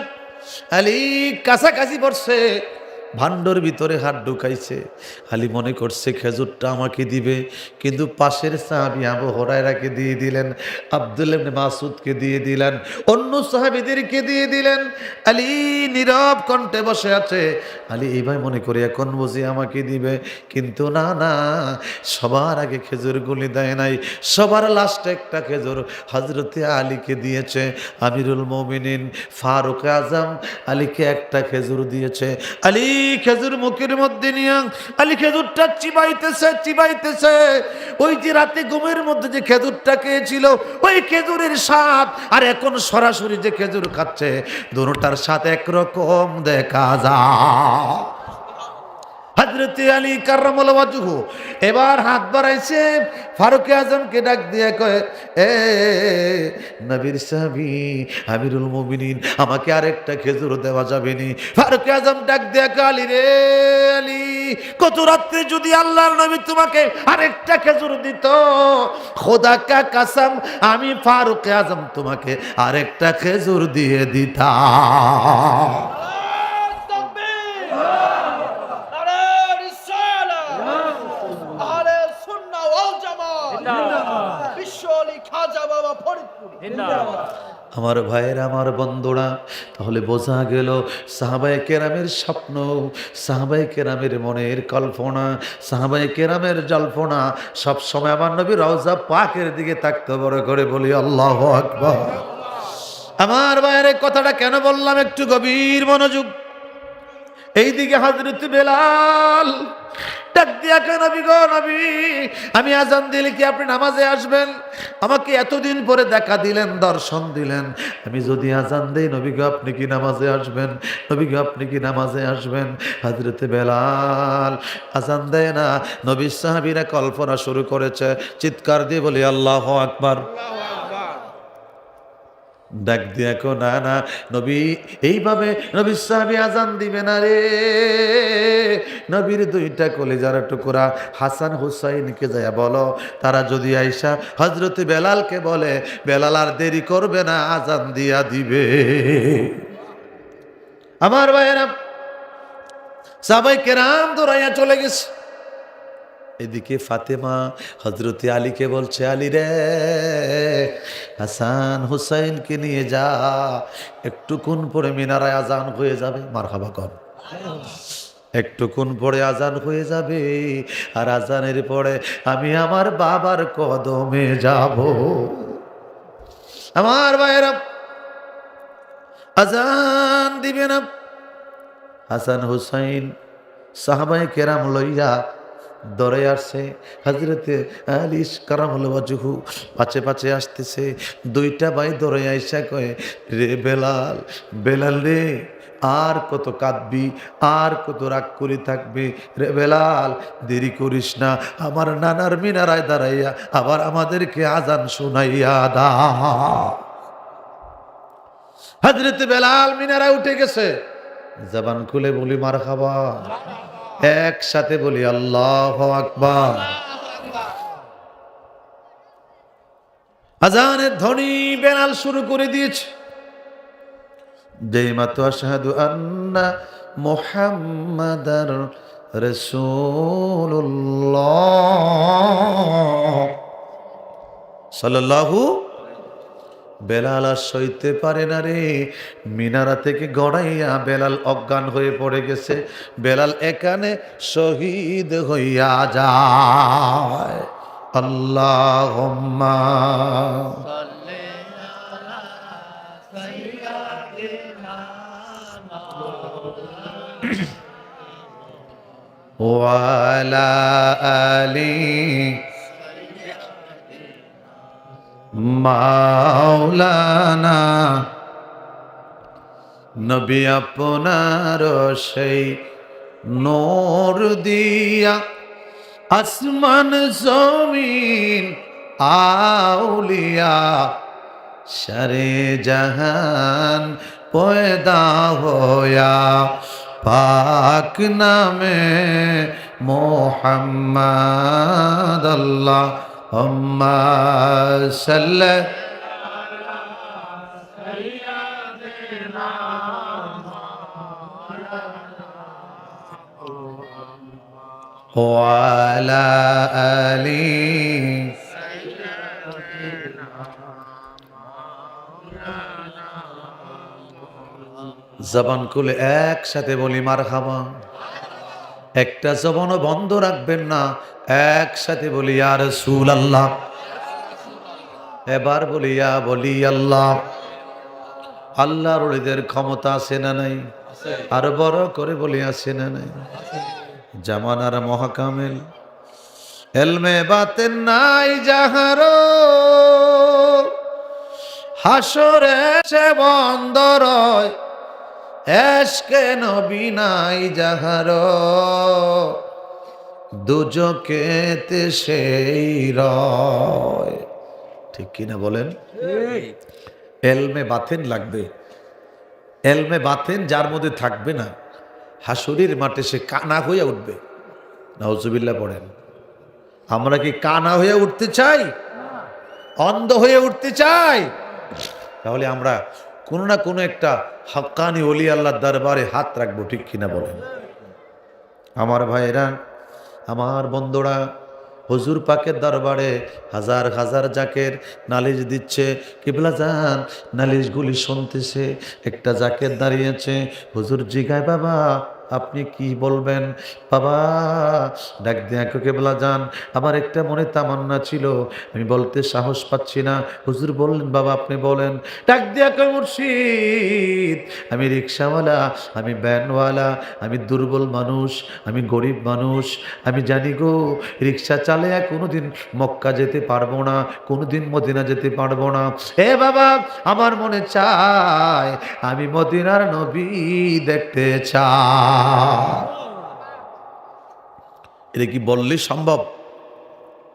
আলী কাছাকাছি পড়ছে, ভান্ডর ভিতরে হাত ঢুকাইছে। আলী মনে করছে খেজুরটা আমাকে দিবে, কিন্তু পাশের সাহাবী আবু হুরায়রাকে দিয়ে দিলেন, আব্দুল্লাহ ইবনে মাসউদকে দিয়ে দিলেন, অন্য সাহাবীদেরকে দিয়ে দিলেন। আলী নীরব কণ্ঠে বসে আছে। আলী এইভাবে মনে করে এখন বুঝি আমাকে দিবে, কিন্তু না না, সবার আগে খেজুরগুলি দেয় নাই, সবার লাস্টে একটা খেজুর হযরতে আলীকে দিয়েছে। আমিরুল মুমিনিন ফারুক আজম আলীকে একটা খেজুর দিয়েছে। আলী খেজুর মুখের মধ্যে নিয়ে আলী খেজুরটা চিবাইতেছে। ওই যে রাতে ঘুমের মধ্যে যে খেজুরটা খেয়েছিল, ওই খেজুরের স্বাদ আর এখন সরাসরি যে খেজুর খাচ্ছে, দুটোটার স্বাদ একরকম দেখা যায়। হযরতে আলী কাররামাল্লাহু ওয়াজহু এবার হাত বাড়াইছে, ফারুক আজমকে ডাক দিয়ে কয়, এ নবীর সাহাবী আমিরুল মুমিনিন, আমাকে আরেকটা খেজুর দেওয়া যাবে নি? ফারুক আজম ডাক দিয়ে কয়, আলী রে আলী, কত রাত্রে যদি আল্লাহর নবী তোমাকে আরেকটা খেজুর দিত, খোদা কা কসম আমি ফারুক আজম তোমাকে আরেকটা খেজুর দিয়ে দিতাম। আমার ভাইয়ের, আমার বন্ধুরা, তাহলে বোঝা গেল সাহাবায়ে কেরামের স্বপ্ন, সাহাবায়ে কেরামের মনের কল্পনা, সাহাবায়ে কেরামের জল্পনা সব সময় আমার নবী রওজা পাকের দিকে তাকতে, বড় করে বলি আল্লাহু আকবার। আমার ভাইয়ের কথাটা কেন বললাম, একটু গভীর মনোযোগ। এইদিকে হযরত বেলাল ডাক দিয়া কয়, নবী গো নবী, আমি আজান দিলে কি আপনি নামাজে আসবেন? আমাকে এতদিন পরে দেখা দিলেন, দর্শন দিলেন, আমি যদি আজান দেই, নবী গো আপনি কি নামাজে আসবেন? নবী গো আপনি কি নামাজে আসবেন? হযরত বেলাল আজান দেয় না, নবীর সাহাবীরা কল্পনা শুরু করেছে, চিৎকার দিয়ে বলি আল্লাহু আকবার। ডাক দিয়া কো, না না নবী, এইভাবে নবীর সাহাবী আজান দিবে না রে। নবীর দুইটা কলিজার টুকরা হাসান হুসাইনকে যায় বলো, তারা যদি আইসা হযরত বেলালকে বলে, বেলাল আর দেরি করবে না, আজান দিয়া দিবে। আমার ভাইয়েরা, সাহাবায়ে কেরাম দৌড়াইয়া চলে গেছে। এদিকে ফাতেমা হযরতে আলীকে বলছে, আলী রে, হাসান হুসাইনকে নিয়ে যা, একটুক্ষণ পরে মিনারায় আজান হয়ে যাবে। মারহাবা কর। একটুক্ষণ পরে আজান হয়ে যাবে, আর আজানের পরে আমি আমার বাবার কদমে যাব। আমার ভাইয়েরা, আজান দিবে না, হাসান হুসাইন সাহাবায়ে কেরাম লইয়া দরে আসছে। হযরতে আলী কারামাল্লাহু ওয়াজহু পাছে পাছে আসতেছে। দুইটা ভাই দরে আইসা কয়, রে বেলাল, বেলাল রে, আর কত কাঁদবি, আর কত রাগ করে থাকবে? রে বেলাল, দেরি করিস না, আমার নানার মিনারায় দাঁড়াইয়া আবার আমাদেরকে আজান শুনাইয়া দা। হযরতে বেলাল মিনারায় উঠে গেছে, জবান খুলে বলি মারহাবা, একসাথে বলি আল্লাহু আকবার। আজানের ধ্বনি বেলাল শুরু করে দিয়েছে। যেই মাত্র আশহাদু আন্না মুহাম্মাদার রাসূলুল্লাহ সাল্লাল্লাহু, বেলাল আর সইতে পারে না রে, মিনারা থেকে গড়াইয়া বেলাল অজ্ঞান হয়ে পড়ে গেছে। বেলাল এখানে শহীদ হইয়া যায়। আল্লাহুম্মা ওয়া আলা আলি মাওলানা। নবী আপনার সেই নূর দিয়া আসমান জমিন আউলিয়া সারে জাহান পয়দা হয়া পাক নামে মোহাম্মদ আল্লাহুম্মা সাল্লি ওয়ালা আলি। জবান খুলে একসাথে বলি মারহাবা। একটা জবানও বন্ধ রাখবেন না, একসাথে বলি ইয়া রাসূলুল্লাহ। এবার বলি ইয়া বলি আল্লাহ। আল্লাহর ওলিদের ক্ষমতা আছে না নাই? আর বড় করে বলি আছে না নাই? জামানার মহাকামেল এলমে বাতেন নাই যাহারো, হাসরে সে বন্দর এশকে নবী নাই যাহারো, দুজকেতে সেই রয়। ঠিক কিনা বলেন? এলমে বাতেন লাগবে। এলমে বাতেন যার মধ্যে থাকবে না, হাসুরির মাঠে সে কানা হয়ে উঠবে। নাউজুবিল্লাহ পড়েন। আমরা কি কানা হয়ে উঠতে চাই? অন্ধ হয়ে উঠতে চাই? তাহলে আমরা কোনো না কোনো একটা হক্কানি ওলি আল্লাহর দরবারে হাত রাখবো। ঠিক কিনা বলেন? আমার ভাইরা, আমার বন্ধুরা, হুজুর পাকের দরবারে হাজার হাজার জাকের নালিশ দিচ্ছে। কিবলা জান নালিশগুলি শুনতেছে। একটা জাকের দাঁড়িয়েছে, হুজুর জিগায় বাবা আপনি কি বলবেন? বাবা ডাক দিয়া কেবলা জান আমার একটা মনে তামান্না ছিল, আমি বলতে সাহস পাচ্ছি না। হুজুর বললেন বাবা আপনি বলেন। ডাক দিয়া কয় মুর্শিদ আমি রিক্সাওয়ালা, আমি ভ্যানওয়ালা, আমি দুর্বল মানুষ, আমি গরিব মানুষ। আমি জানি গো রিক্সা চালিয়ে কোনোদিন মক্কা যেতে পারবো না, কোনোদিন মদিনা যেতে পারবো না। এ বাবা আমার মনে চায় আমি মদিনার নবী দেখতে চাই। এটা কি বললে সম্ভব?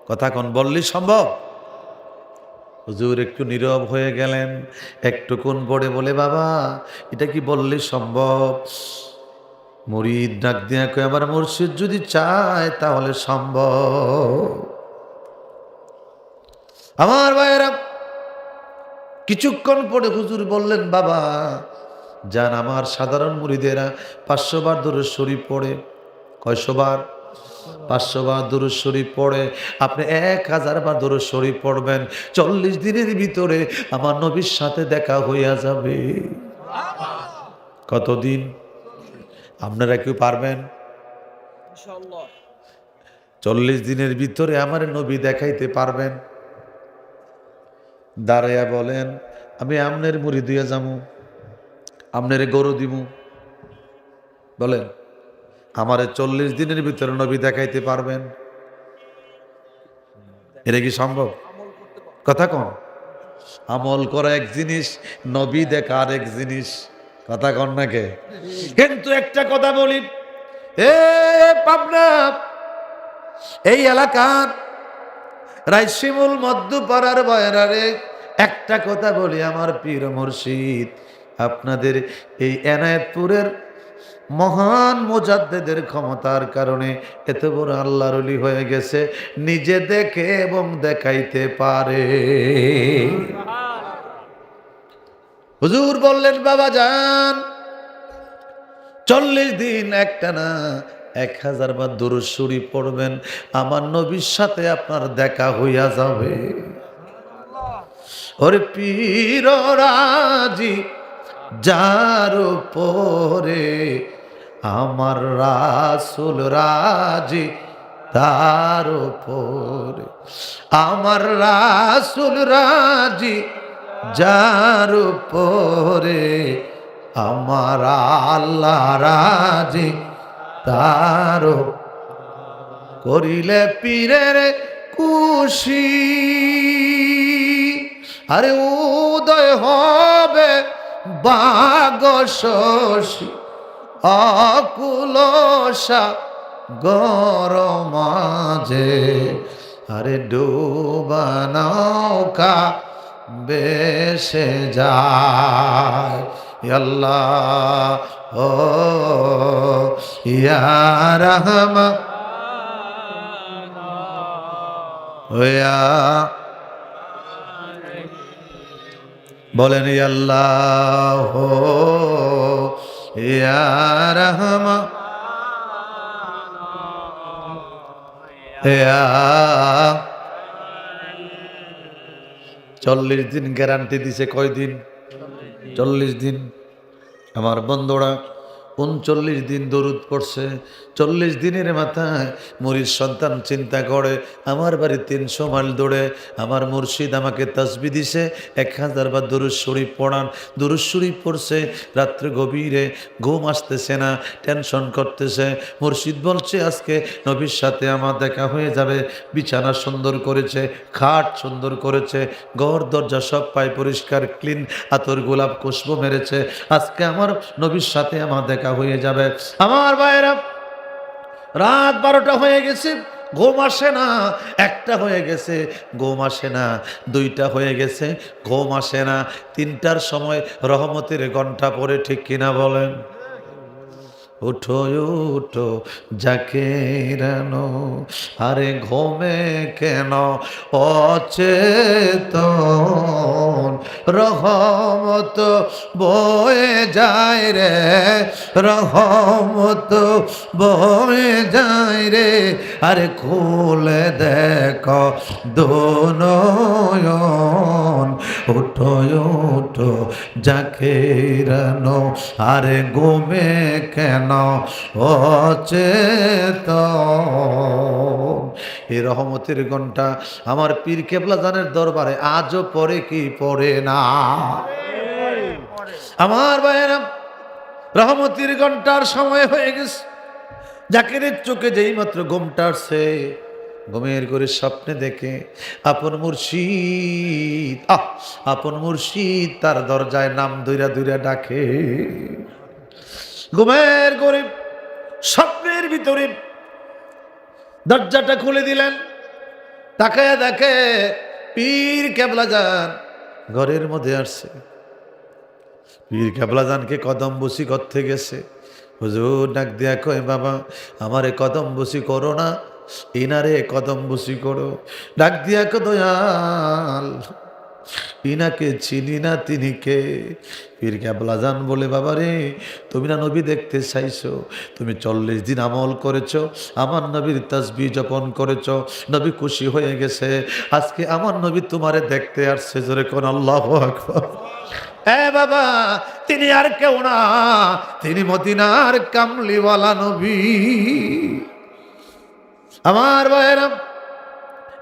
কথা কোন বললে সম্ভব? হুজুর একটু নীরব হয়ে গেলেন, একটুক্ষণ পরে বলে বাবা এটা কি বললে সম্ভব? মুরিদ ডাক দিয়া কয় আমার মুর্শিদ যদি চায় তাহলে সম্ভব। আমার ভাইয়েরা কিছুক্ষণ পরে হুজুর বললেন বাবা যান আমার সাধারণ মুরিদেরা 500 বার দুরূদ শরীফ পড়ে। কয়শো বার? 500 বার দুরূদ শরীফ পড়ে। আপনি 1000 বার দুরূদ শরীফ পড়বেন, 40 দিনের ভিতরে আমার নবীর সাথে দেখা হইয়া যাবে। কতদিন? আপনারা কেউ পারবেন? 40 দিনের ভিতরে আমার নবী দেখাইতে পারবেন? দাঁড়াইয়া বলেন আমি আমনের মুড়ি দিয়ে যাবো, আমনের গরু দিব। বলেন আমারে 40 দিনের ভিতরে নবী দেখাইতে পারবেন? এটা কি সম্ভব? কথা কন। আমল করা এক জিনিস, নবী দেখা আর এক জিনিস। কথা কন না কে? কিন্তু একটা কথা বলি, এ পাবনা এই এলাকার রাইশিমুল মধ্যপাড়ার বয়রারে একটা কথা বলি আমার পীর মুর্শিদ, আপনাদের এই এনায়েতপুরের মহান মুজাদ্দেদের ক্ষমতার কারণে এত বড় আল্লাহর ওলি হয়ে গেছে, নিজে দেখে এবং দেখাইতে পারে। হুজুর বললেন বাবা যান 40 দিন একটানা 1000 বার দুরূদ শরীফ পড়বেন, আমার নবীর সাথে আপনার দেখা হইয়া যাবে। ওরে পীর রাজি যার উপরে, আমার রাসূল রাজি তার উপরে, আমার রাসূল রাজি যার উপরে, আমার আল্লাহ রাজি তার করিলে পীরের খুশি, আরে উদয় হবে বাগ শশী অকুলসা গরমাঝে, আরে ডুবা নৌকা বেশে যায়। আল্লাহ ও ইয়া রহমান ওয়া বলেন আল্লাহ ইয়া রহমান 40 দিন গ্যারান্টি দিছে। কয়দিন? 40 দিন। আমার বন্ধুরা 39 দিন দরুদ পড়ছে। 40 দিনের মাথায় মুরিদ সন্তান চিন্তা করে আমার বাড়ি 300 মাইল দৌড়ে আমার মুর্শিদ আমাকে তাসবি দিছে 1000 বার দরুদ শরীফ পড়ান। দরুদ শরীফ পড়ছে, রাত্রে গভীরে ঘুম আসতেছে না, টেনশন করতেছে। মুর্শিদ বলছে আজকে নবীর সাথে আমার দেখা হয়ে যাবে। বিছানা সুন্দর করেছে, খাট সুন্দর করেছে, ঘর দরজা সব পায় পরিষ্কার ক্লিন, আতর গোলাপ খুশবু মেরেছে। আজকে আমার নবীর সাথে আমার দেখা হয়ে যাবে। আমার ভাইরা, রাত 12টা হয়ে গেছে, ঘুম আসে না। 1টা হয়ে গেছে, ঘুম আসে না। 2টা হয়ে গেছে, ঘুম আসে না। 3টার সময় রহমতের ঘন্টা পড়ে, ঠিক কিনা বলেন? উঠো উঠো জাকেরানো, আরে ঘুমে কেন অচেতন, রহমত বয়ে যায় রে, রহমত বয়ে যায় রে, আরে খুলে দেখো দুনয়ন। উঠো উঠো জাকেরানো, আরে ঘুমে কেন অচেতন। এই রহমতের ঘন্টা আমার পীর কেবলা জানের দরবারে আজও পড়ে কি পড়ে না? আমার ভাইয়েরা, রহমতের ঘন্টার সময় হয়ে গেছে। জাকিরের চোখে যেই মাত্র ঘুমটা আসছে, ঘুমের করে স্বপ্নে দেখে আপন মুর্শিদ, আপন মুর্শিদ তার দরজায় নাম ধইরা ধইরা ডাকে। ঘুমের করে স্বপ্নের ভিতরে দরজাটা খুলে দিলেন, তাকায়া দেখে পীর কেবলা জান ঘরের মধ্যে আসছে। পীর কেবলা জানকে কদম বসি করতে গেছে। হুজুর ডাক দিয়া কয়, বাবা আমারে কদম বসি করো না, ইনারে কদম বসি করো। ডাক দিয়া কো, দয়াল ইনাকে চিনি না, তিনি কে? পীর কেবলা জান বলে, বাবা রে, তুমি না নবী দেখতে চাইছো, তুমি 40 দিন আমল করেছো, আমার নবীর তাসবিহ জপন করেছো, নবী খুশি হয়ে গেছে। আজকে আমার নবী তোমারে দেখতে আসছে। জোরে কোন আল্লাহু আকবার। বাবা, তিনি আর কেউ না, তিনি মদিনার কামলিওয়ালা নবী। আমার ভাইয়েরা,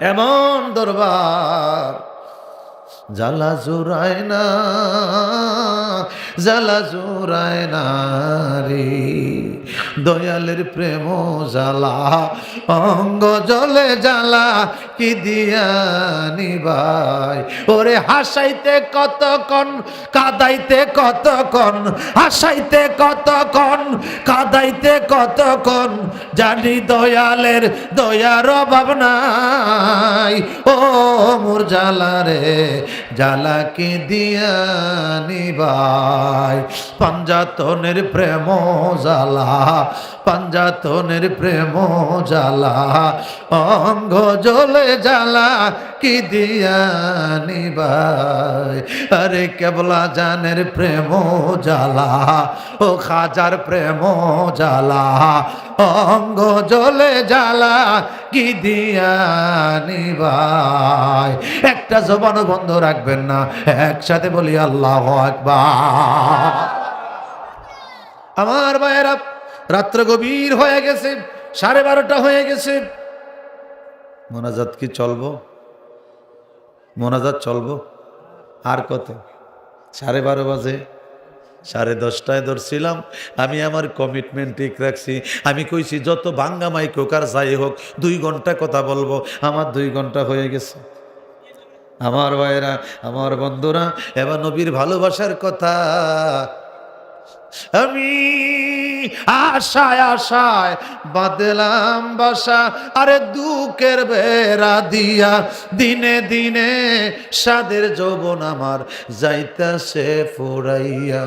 এমন দরবার জ্বালা জোড়ায় না, জ্বালা জোড়ায় না রে, দয়ালের প্রেম জ্বালা, অঙ্গ জলে জ্বালা কি দিয়া নিবাই। ওরে হাসাইতে কতক্ষণ, কাদাইতে কতক্ষণ, হাসাইতে কতক্ষণ, কাদাইতে কতক্ষণ, জানি দয়ালের দয়ার অভাব নাই। ও মোর জ্বালা রে, জ্বালা কি দিয়া নিবাই। পাঞ্জাতনের প্রেম জ্বালা, পাঞ্জাতনের প্রেম জ্বালা, অঙ্গ জ্বলে জ্বালা কি দিয়া নিবাই। আরে কেবলা জানের প্রেম জ্বালা, ও খাজার প্রেম জ্বালা, অঙ্গ জ্বলে জ্বালা কি দিয়া নিবাই। একটা জবান বন্ধ রাখবেন না, একসাথে বলি আল্লাহু আকবার। আমার ভাইয়েরা, রাত্র গভীর হয়ে গেছে, 12:30 হয়ে গেছে। মোনাজাত কি চলবো? মোনাজাত চলবো? আর কত? 12:30 বাজে। 10:30টায় ধরছিলাম। আমি আমার কমিটমেন্ট ঠিক রাখছি। আমি কইছি যত ভাঙ্গা মাইক হোক আর যাই হোক 2 ঘন্টা কথা বলবো। আমার 2 ঘন্টা হয়ে গেছে। আমার ভাইয়েরা, আমার বন্ধুরা, এবার নবীর ভালোবাসার কথা আমি আশায় আশায় বাঁধলাম বাসা, আরে দুঃখের বেড়া দিয়া দিনে দিনে সাদের যৌবন আমার যাইতাছে ফুরাইয়া।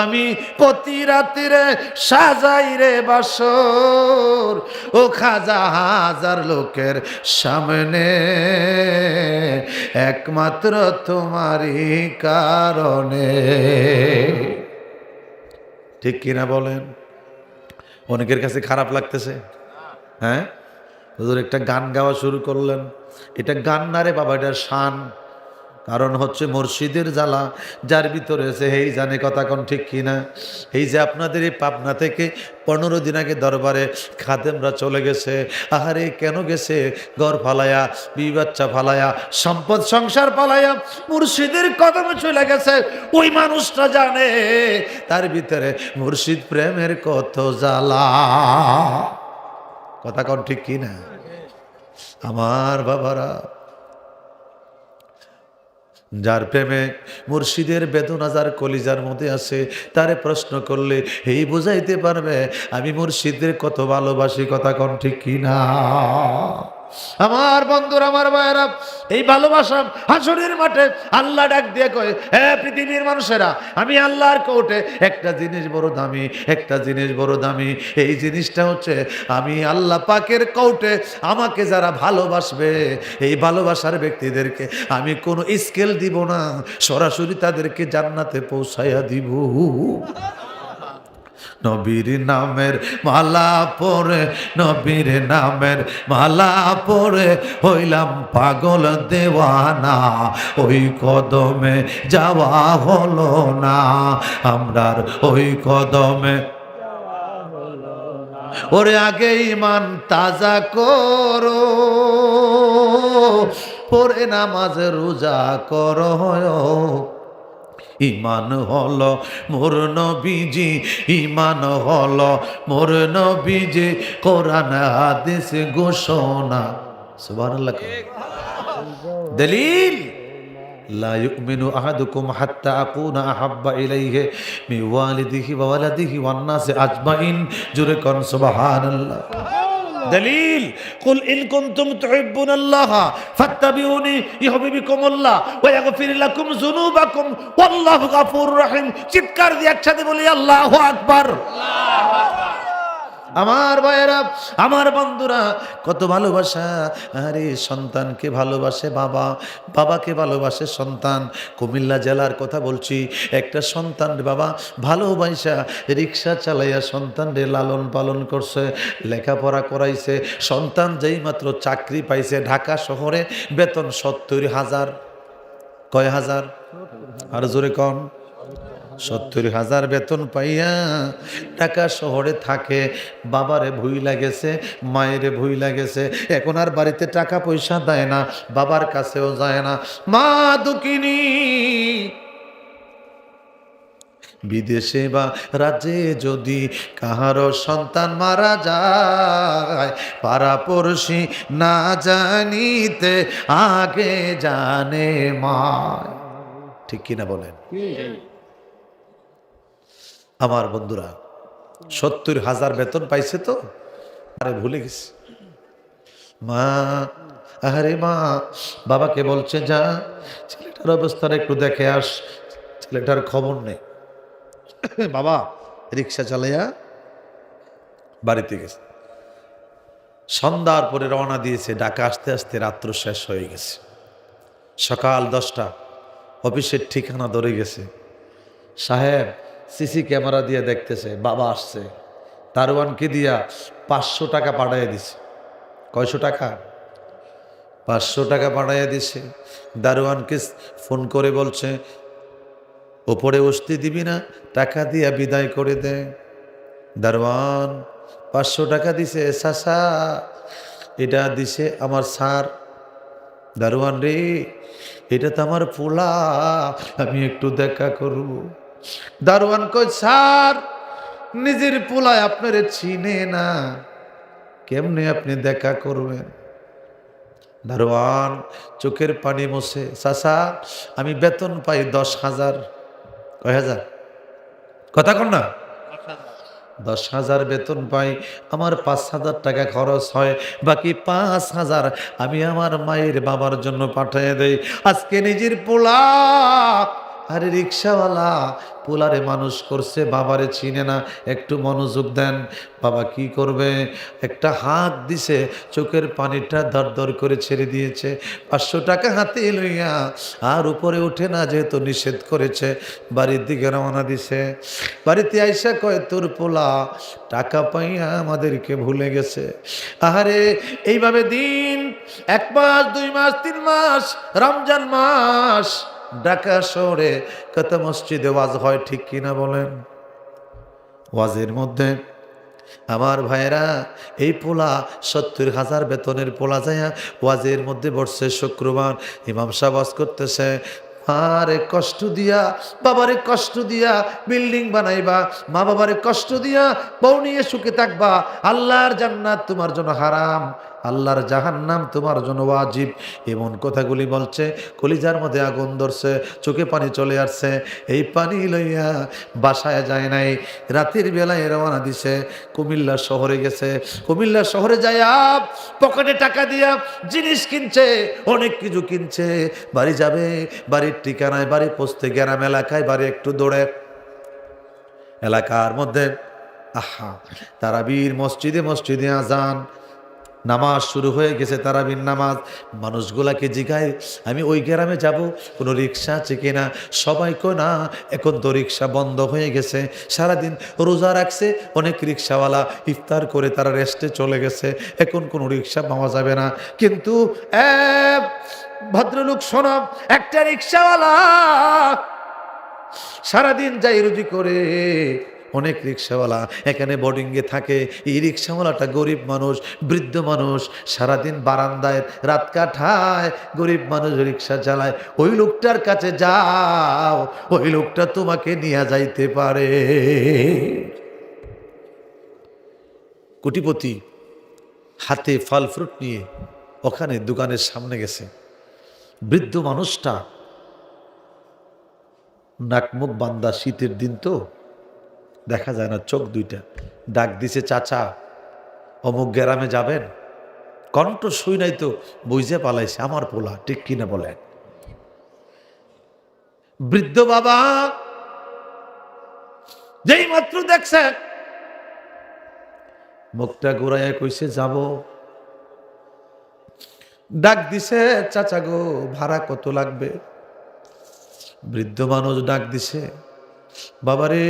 আমি প্রতি রাত্রিরে সাজাই রে বাসর, ও খাজা হাজার লোকের সামনে, একমাত্র তোমারই কারণে। ঠিক কিনা বলেন? অনেকের কাছে খারাপ লাগতেছে, হ্যাঁ? হুজুর একটা গান গাওয়া শুরু করলেন। এটা গান না রে বাবা, এটা শান। কারণ হচ্ছে মুর্শিদের জ্বালা যার ভিতরে আছে এই জানে, কথা কোন ঠিক কিনা। এই যে আপনাদের এই পাবনা থেকে 15 দিন আগে দরবারে খাদেমরা চলে গেছে। আহারে কেন গেছে? ঘর ফালায়া, বিবি বাচ্চা ফালায়া, সম্পদ সংসার ফালায়া মুর্শিদের কদমে চলে গেছে। ওই মানুষটা জানে তার ভিতরে মুর্শিদ প্রেমের কত জ্বালা, কথা কোন ঠিক কিনা। আমার বাবারা, যার প্রেমে মুর্শিদের বেদনা যার কলিজার মধ্যে আছে, তারে প্রশ্ন করলে এই বুঝাইতে পারবে আমি মুর্শিদের কত ভালোবাসি, কথা কোন ঠিক কিনা। আমার বন্ধুরা, আমার ভাইয়েরা, এই ভালোবাসা হাসরের মাঠে আল্লাহ ডাক দিয়ে কয়, হে পৃথিবীর মানুষেরা, আমি আল্লাহর কোর্টে একটা জিনিস বড় দামি, একটা জিনিস বড় দামি। এই জিনিসটা হচ্ছে আমি আল্লাহ পাকের কোর্টে আমাকে যারা ভালোবাসবে, এই ভালোবাসার ব্যক্তিদেরকে আমি কোনো স্কেল দিব না, সরাসরি তাদেরকে জান্নাতে পৌঁছাইয়া দিব। নবীর নামের মালা পরে, নবীর নামের মালা পরে হইলাম পাগল দেওয়ানা, ওই কদমে যাওয়া হলো না আমরার, ওই কদমে। ওরে আগে ইমান তাজা করো, পরে নামাজ রোজা করো, ইমান হলো মোর নবীজি, ইমান হলো মোর নবীজি, কোরআন হাদিস ঘোষণা। সুবহানাল্লাহ। দলিল, লা ইউমিনু আহাদুকুম হাত্তা আকুনা আহাব্বা ইলাইহি মিন ওয়ালিদিহি ওয়া ওয়ালাদিহি ওয়ান নাসি আজমাইন। জোরে কোন সুবহানাল্লাহ। দলিল, কুল ইন কুনতুম তুহিব্বুনাল্লাহ ফাত্তাবিউনি ইউহিব্বুকুমুল্লাহ ওয়া ইয়াগফির লাকুম যুনুবাকুম ওয়াল্লাহু গফুরুর রহিম। চিৎকার দিয়ে একসাথে বলি আল্লাহু আকবার। আমার ভাইয়েরা, আমার বন্ধুরা, কত ভালোবাসা। আরে সন্তানকে ভালোবাসে বাবা, বাবাকে ভালোবাসে সন্তান। কুমিল্লা জেলার কথা বলছি, একটা সন্তান বাবা ভালোবাসা রিক্সা চালাইয়া সন্তানরে লালন পালন করছে, লেখাপড়া করাইছে। সন্তান যেই মাত্র চাকরি পাইছে ঢাকা শহরে, বেতন 70,000। কয় হাজার? আর জোরে কন। 70,000 বেতন পাইয়া ঢাকা শহরে থাকে। বাবারে ভুই লাগেছে, মায়েরে ভুই লাগেছে, এখন আর বাড়িতে টাকা পয়সা দেয় না, বাবার কাছেও যায় না। মা দুঃখিনী, বিদেশে বা রাজ্যে যদি কাহারো সন্তান মারা যায়, পাড়াপড়শি না জানিতে আগে জানে মা। ঠিক কিনা বলেন? আমার বন্ধুরা, 70,000 বেতন পাইছে তো, আরে ভুলে গেছে মা। আরে মা বাবাকে বলছে, যা ছেলেটার অবস্থাটা একটু দেখে আস। ছেলেটার খবর নেই। বাবা রিক্সা চালাইয়া বাড়িতে গেছে। সন্ধ্যার পরে রওনা দিয়েছে। ঢাকা আসতে আসতে রাত্র শেষ হয়ে গেছে। সকাল 10টা, অফিসের ঠিকানা ধরে গেছে। সাহেব সিসি ক্যামেরা দিয়ে দেখতেছে বাবা আসছে। দারোয়ানকে দিয়া 500 টাকা পাঠাইয়া দিছে। কয়শো টাকা? 500 টাকা পাঠাইয়া দিছে। দারোয়ানকে ফোন করে বলছে, ওপরে উঠতে দিবি না, টাকা দিয়া বিদায় করে দে। দারোয়ান 500 টাকা দিছে। চাচা এটা দিছে আমার স্যার। দারোয়ান রে, এটা তো আমার পোলা, আমি একটু দেখা করব। দারোয়ান কই, স্যার নিজের পোলায় আপনারে চিনে না, কেমনে আপনি দেখা করবেন? দারোয়ান চোখের পানি মুছে, চাচা আমি বেতন পাই 10,000। কয় হাজার? কথা কন না। 10,000 বেতন পাই, আমার 5,000 টাকা খরচ হয়, বাকি 5,000 আমি আমার মায়ের বাবার জন্য পাঠিয়ে দেই। আজকে নিজের পোলা আরে রিক্সাওয়ালা পোলারে মানুষ করছে, বাবারে চিনে না, একটু মনোযোগ দেন। বাবা কি করবে, একটা হাত দিছে, চোখের পানিটা দর দর করে ছেড়ে দিয়েছে। 500 টাকা হাতে লইয়া আর উপরে ওঠে না, যেহেতু নিষেধ করেছে, বাড়ির দিকে রওনা দিছে। বাড়িতে আইসা কয়, তোর পোলা টাকা পাইয়া আমাদেরকে ভুলে গেছে। আহারে এইভাবে দিন 1 মাস 2 মাস 3 মাস, রমজান মাস, ঢাকা শহরে কত মসজিদে ওয়াজ হয়, ঠিক কিনা বলেন? ওয়াজের মধ্যে আমার ভাইরা, এই পোলা 70,000 বেতনের পোলা যায়া ওয়াজের মধ্যে বসছে শুক্রবার, ইমাম সাহেব ওয়াজ করতেছে, মারে কষ্ট দিয়া, বাবারে কষ্ট দিয়া বিল্ডিং বানাইবা, মা বাবারে কষ্ট দিয়া বউ নিয়ে সুখে থাকবা, আল্লাহর জান্নাত তোমার জন্য হারাম, আল্লাহর জাহান্নাম তোমার জন্য ওয়াজিব। এমন কথাগুলি বলছে, কলিজার মধ্যে আগুন ধরছে, চোখে পানি চলে আসছে। এই পানি লইয়া বাসায় যায় নাই, রাতের বেলায় রওনা দিছে, কুমিল্লা শহরে গেছে। কুমিল্লা শহরে যাইয়া পকেটে টাকা দিয়া জিনিস কিনছে, অনেক কিছু কিনছে, বাড়ি যাবে, বাড়ির ঠিকানায়, বাড়ি পৌঁছতে গ্রাম এলাকায়, বাড়ি একটু দৌড়ে এলাকার মধ্যে আহা তারাবির মসজিদে মসজিদে আজান, নামাজ শুরু হয়ে গেছে, তারাবির নামাজ। মানুষগুলাকে জিগায়, আমি ওই গ্রামে যাব, কোনো রিক্সা আছে কিনা? সবাই কো না, এখন তো রিক্সা বন্ধ হয়ে গেছে, সারাদিন রোজা রাখছে, অনেক রিক্সাওয়ালা ইফতার করে তারা রেস্টে চলে গেছে, এখন কোনো রিক্সা পাওয়া যাবে না। কিন্তু ভদ্রলোক শোনো, একটা রিক্সাওয়ালা সারাদিন যাই রুজি করে, অনেক রিক্সাওয়ালা এখানে বোর্ডিংয়ে থাকে। এই রিক্সাওয়ালাটা গরিব মানুষ, বৃদ্ধ মানুষ, সারাদিন বারান্দায় রাত কাটায়, গরিব মানুষ রিক্সা চালায়। ওই লোকটার কাছে যাও, ওই লোকটা তোমাকে নিয়ে যাইতে পারে। কোটিপতি হাতে ফল ফ্রুট নিয়ে ওখানে দোকানের সামনে গেছে। বৃদ্ধ মানুষটা নাকমুখ বান্দা, শীতের দিন তো দেখা যায় না, চোখ দুইটা, ডাক দিছে, চাচা অমুক গ্রামে যাবেন? কণ্ঠ শুই নাই তো বুঝে পালাইছে আমার পোলা, ঠিক কিনা বলেন? বৃদ্ধ বাবা যেই মাত্র দেখছে, মুখটা ঘুরাইয়া কইছে যাব। ডাক দিছে, চাচা গো ভাড়া কত লাগবে? বৃদ্ধ মানুষ ডাক দিছে, বাবারে,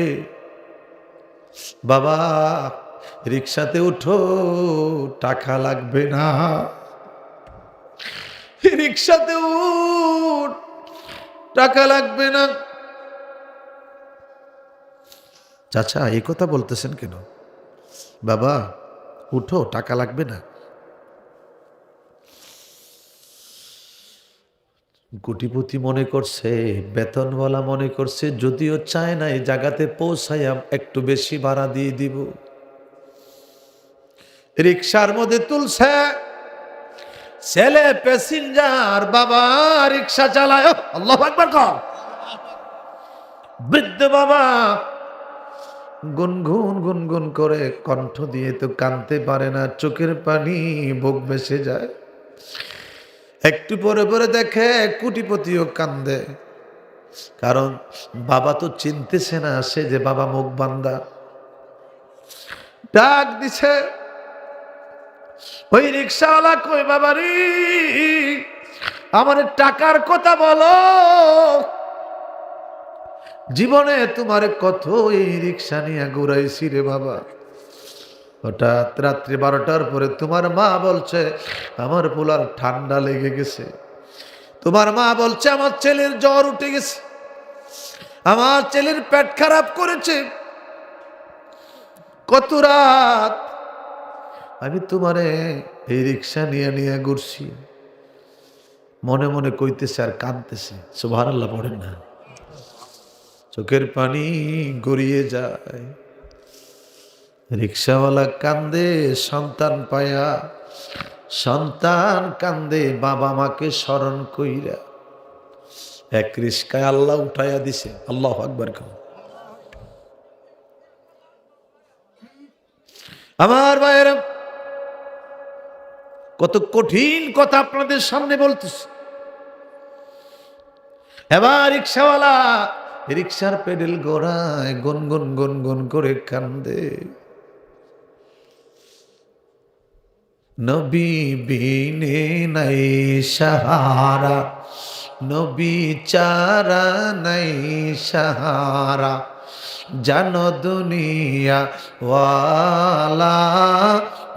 বাবা রিক্সাতে উঠো, টাকা লাগবে না, রিক্সাতে উঠ, টাকা লাগবে না। চাচা এই কথা বলতেছেন কেন? বাবা উঠো, টাকা লাগবে না। কোটিপতি মনে করছে, বেতনওয়ালা মনে করছে, যদিও চায় না এই জায়গাতে পৌঁছাইয়া একটু বেশি ভাড়া দিয়ে দিব। রিক্সার মধ্যে তুলছে, ছেলে প্যাসেঞ্জার, বাবা রিক্সা চালায়, আল্লাহু আকবার কর। বৃদ্ধ বাবা গুনগুন গুনগুন করে কণ্ঠ দিয়ে তো কাঁদতে পারে না, চোখের পানি বুক ভেসে যায়। একটু পরে পরে দেখে কোটিপতিও কান্দে, কারণ বাবা তো চিনতেছে না সে যে বাবা মুখ বান্দা। ডাক দিছে, ওই রিক্সাওয়ালা কই, বাবা রে আমার টাকার কথা বলো, জীবনে তোমার কত এই রিক্সা নিয়ে ঘুরাইছি রে বাবা। হঠাৎ রাত্রি 12টার পরে তোমার মা বলছে আমার পোলার ঠান্ডা লেগে গেছে, তোমার মা বলছে আমার ছেলের জ্বর উঠে গেছে, আমার ছেলের পেট খারাপ করেছে। কত রাত আমি তোমারে এই রিক্সা নিয়ে নিয়ে ঘুরছি। মনে মনে কইতেছে আর কাঁদতেছে, সুবহানাল্লাহ পড়েন না, চোখের পানি গড়িয়ে যায়। রিক্সাওয়ালা কান্দে সন্তান পায়া, সন্তান কান্দে বাবা মাকে স্মরণ কইরা। এক রিস্কায় আল্লাহ উঠাইয়া দিছে, আল্লাহু আকবার। আমার ভাইয়েরা, কত কঠিন কথা আপনাদের সামনে বলতেছে। এবার রিক্সাওয়ালা রিক্সার পেডেল গোড়ায় গুনগুন গুনগুন করে কান্দে। নবী বিনে নাই সাহারা, নবী চারা নাই সাহারা, জানো দুনিয়া ওয়ালা,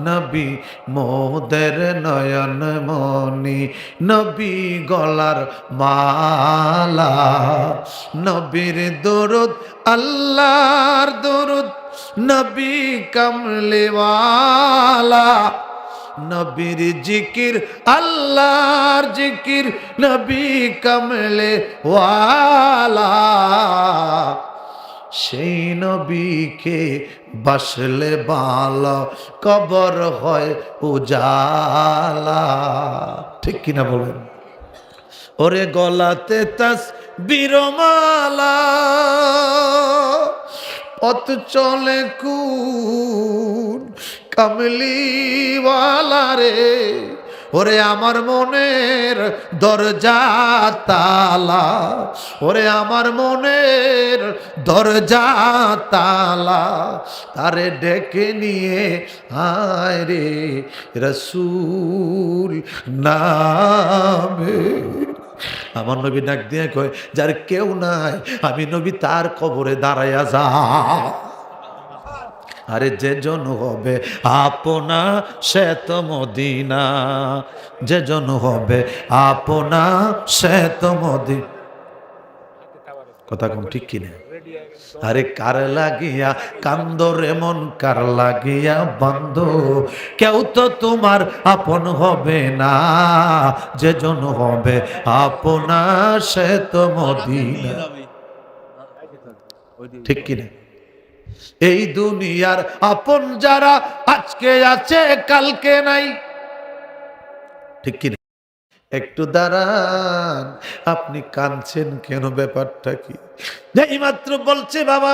নবী মোদের নয়ন মনি, নবী গলার মালা, নবীর দরুদ আল্লাহর দরুদ, নবী কামলিওয়ালা, নবীর জিকির আল্লাহর জিকির, নবী কামলে ওয়ালা, সেই নবীকে বাসলে ভালো কবর হয় উজালা। ঠিক কিনা বলেন? ওরে গলাতে তাসবির মালা, পথ চলে কোন কামলিওয়ালা রে, ওরে আমার মনের দরজা তালা, ওরে আমার মনের দরজা তালা, তারে ডেকে নিয়ে আয় রে রসূল নামে। আমার নবী ডাক দিয়ে কয়, যার কেউ নাই আমি নবী তার কবরে দাঁড়াইয়া যা। আরে যেজন হবে আপনা সে তো মদিনা, যেজন হবে আপনা সে তো মদিনা। কথা কম ঠিক কিনা? আরে কার লাগিয়া কান্দরে মন, কার লাগিয়া বান্ধ, কেউ তো তোমার আপন হবে না, যেজন হবে আপনা সে তো মদিনা। ঠিক কিনা? এই দুনিয়ার আপন যারা আজকে আছে কালকে নাই। ঠিক কিনা? একটু দাঁড়ান, আপনি কাঁদছেন কেন? ব্যাপারটা কি? এই মাত্র বলছে বাবা,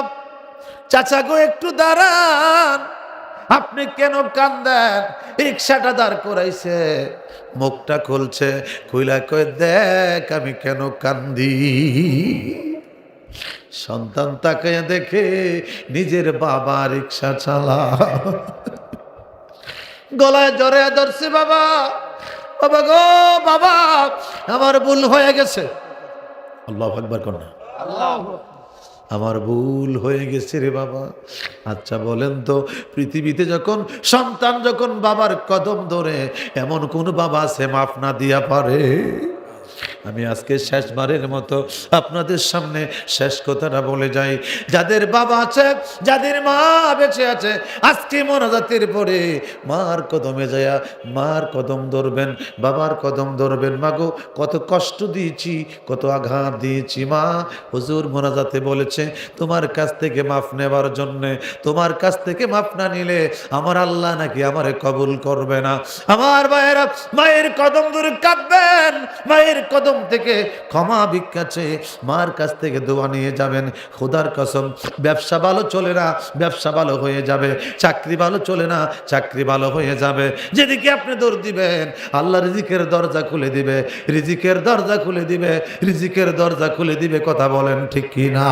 চাচা গো একটু দাঁড়ান, আপনি কেন কান্দেন? রিক্সাটা দাঁড় করাইছে, মুখটা খুলছে, খুইলা কয় দেখ আমি কেন কান্দি। সন্তান তাকাইয়া দেখে নিজের বাবা রিক্সা চালা, গলায় জড়াইয়া ধরছে, বাবা বাবা গো বাবা আমার ভুল হয়ে গেছে। আল্লাহু আকবার কর না। আমার ভুল হয়ে গেছে রে বাবা। আচ্ছা বলেন তো, পৃথিবীতে যখন সন্তান যখন বাবার কদম ধরে, এমন কোন বাবা আছে মাফ না দিয়া পারে? আমি আজকে শেষবারের মতো আপনাদের সামনে শেষ কথাটা বলে যাই, যাদের বাবা আছে, যাদের মা বেঁচে আছে, আজকে মোনাজাতের পরে মার কদমে যায়া মার কদম ধরবেন, বাবার কদম ধরবেন। মাগো কত কষ্ট দিয়েছি, কত আঘাত দিয়েছি মা, হুজুর মোনাজাতে বলেছে তোমার কাছ থেকে মাফ নেবার জন্যে, তোমার কাছ থেকে মাফ না নিলে আমার আল্লাহ নাকি আমারে কবুল করবে না। আমার ভাইয়েরা মায়ের কদম ধরে কাঁদবেন, মায়ের কদম থেকে ক্ষমা ভিক্ষাছে, মার কাছ থেকে দোয়া নিয়ে যাবেন। খোদার কসম, ব্যবসা ভালো চলে না, ব্যবসা ভালো হয়ে যাবে, চাকরি ভালো চলে না, চাকরি ভালো হয়ে যাবে। যেদিকে আপনি দৌড় দিবেন আল্লাহ রিজিকের দরজা খুলে দিবে, রিজিকের দরজা খুলে দিবে, রিজিকের দরজা খুলে দিবে। কথা বলেন ঠিক কিনা?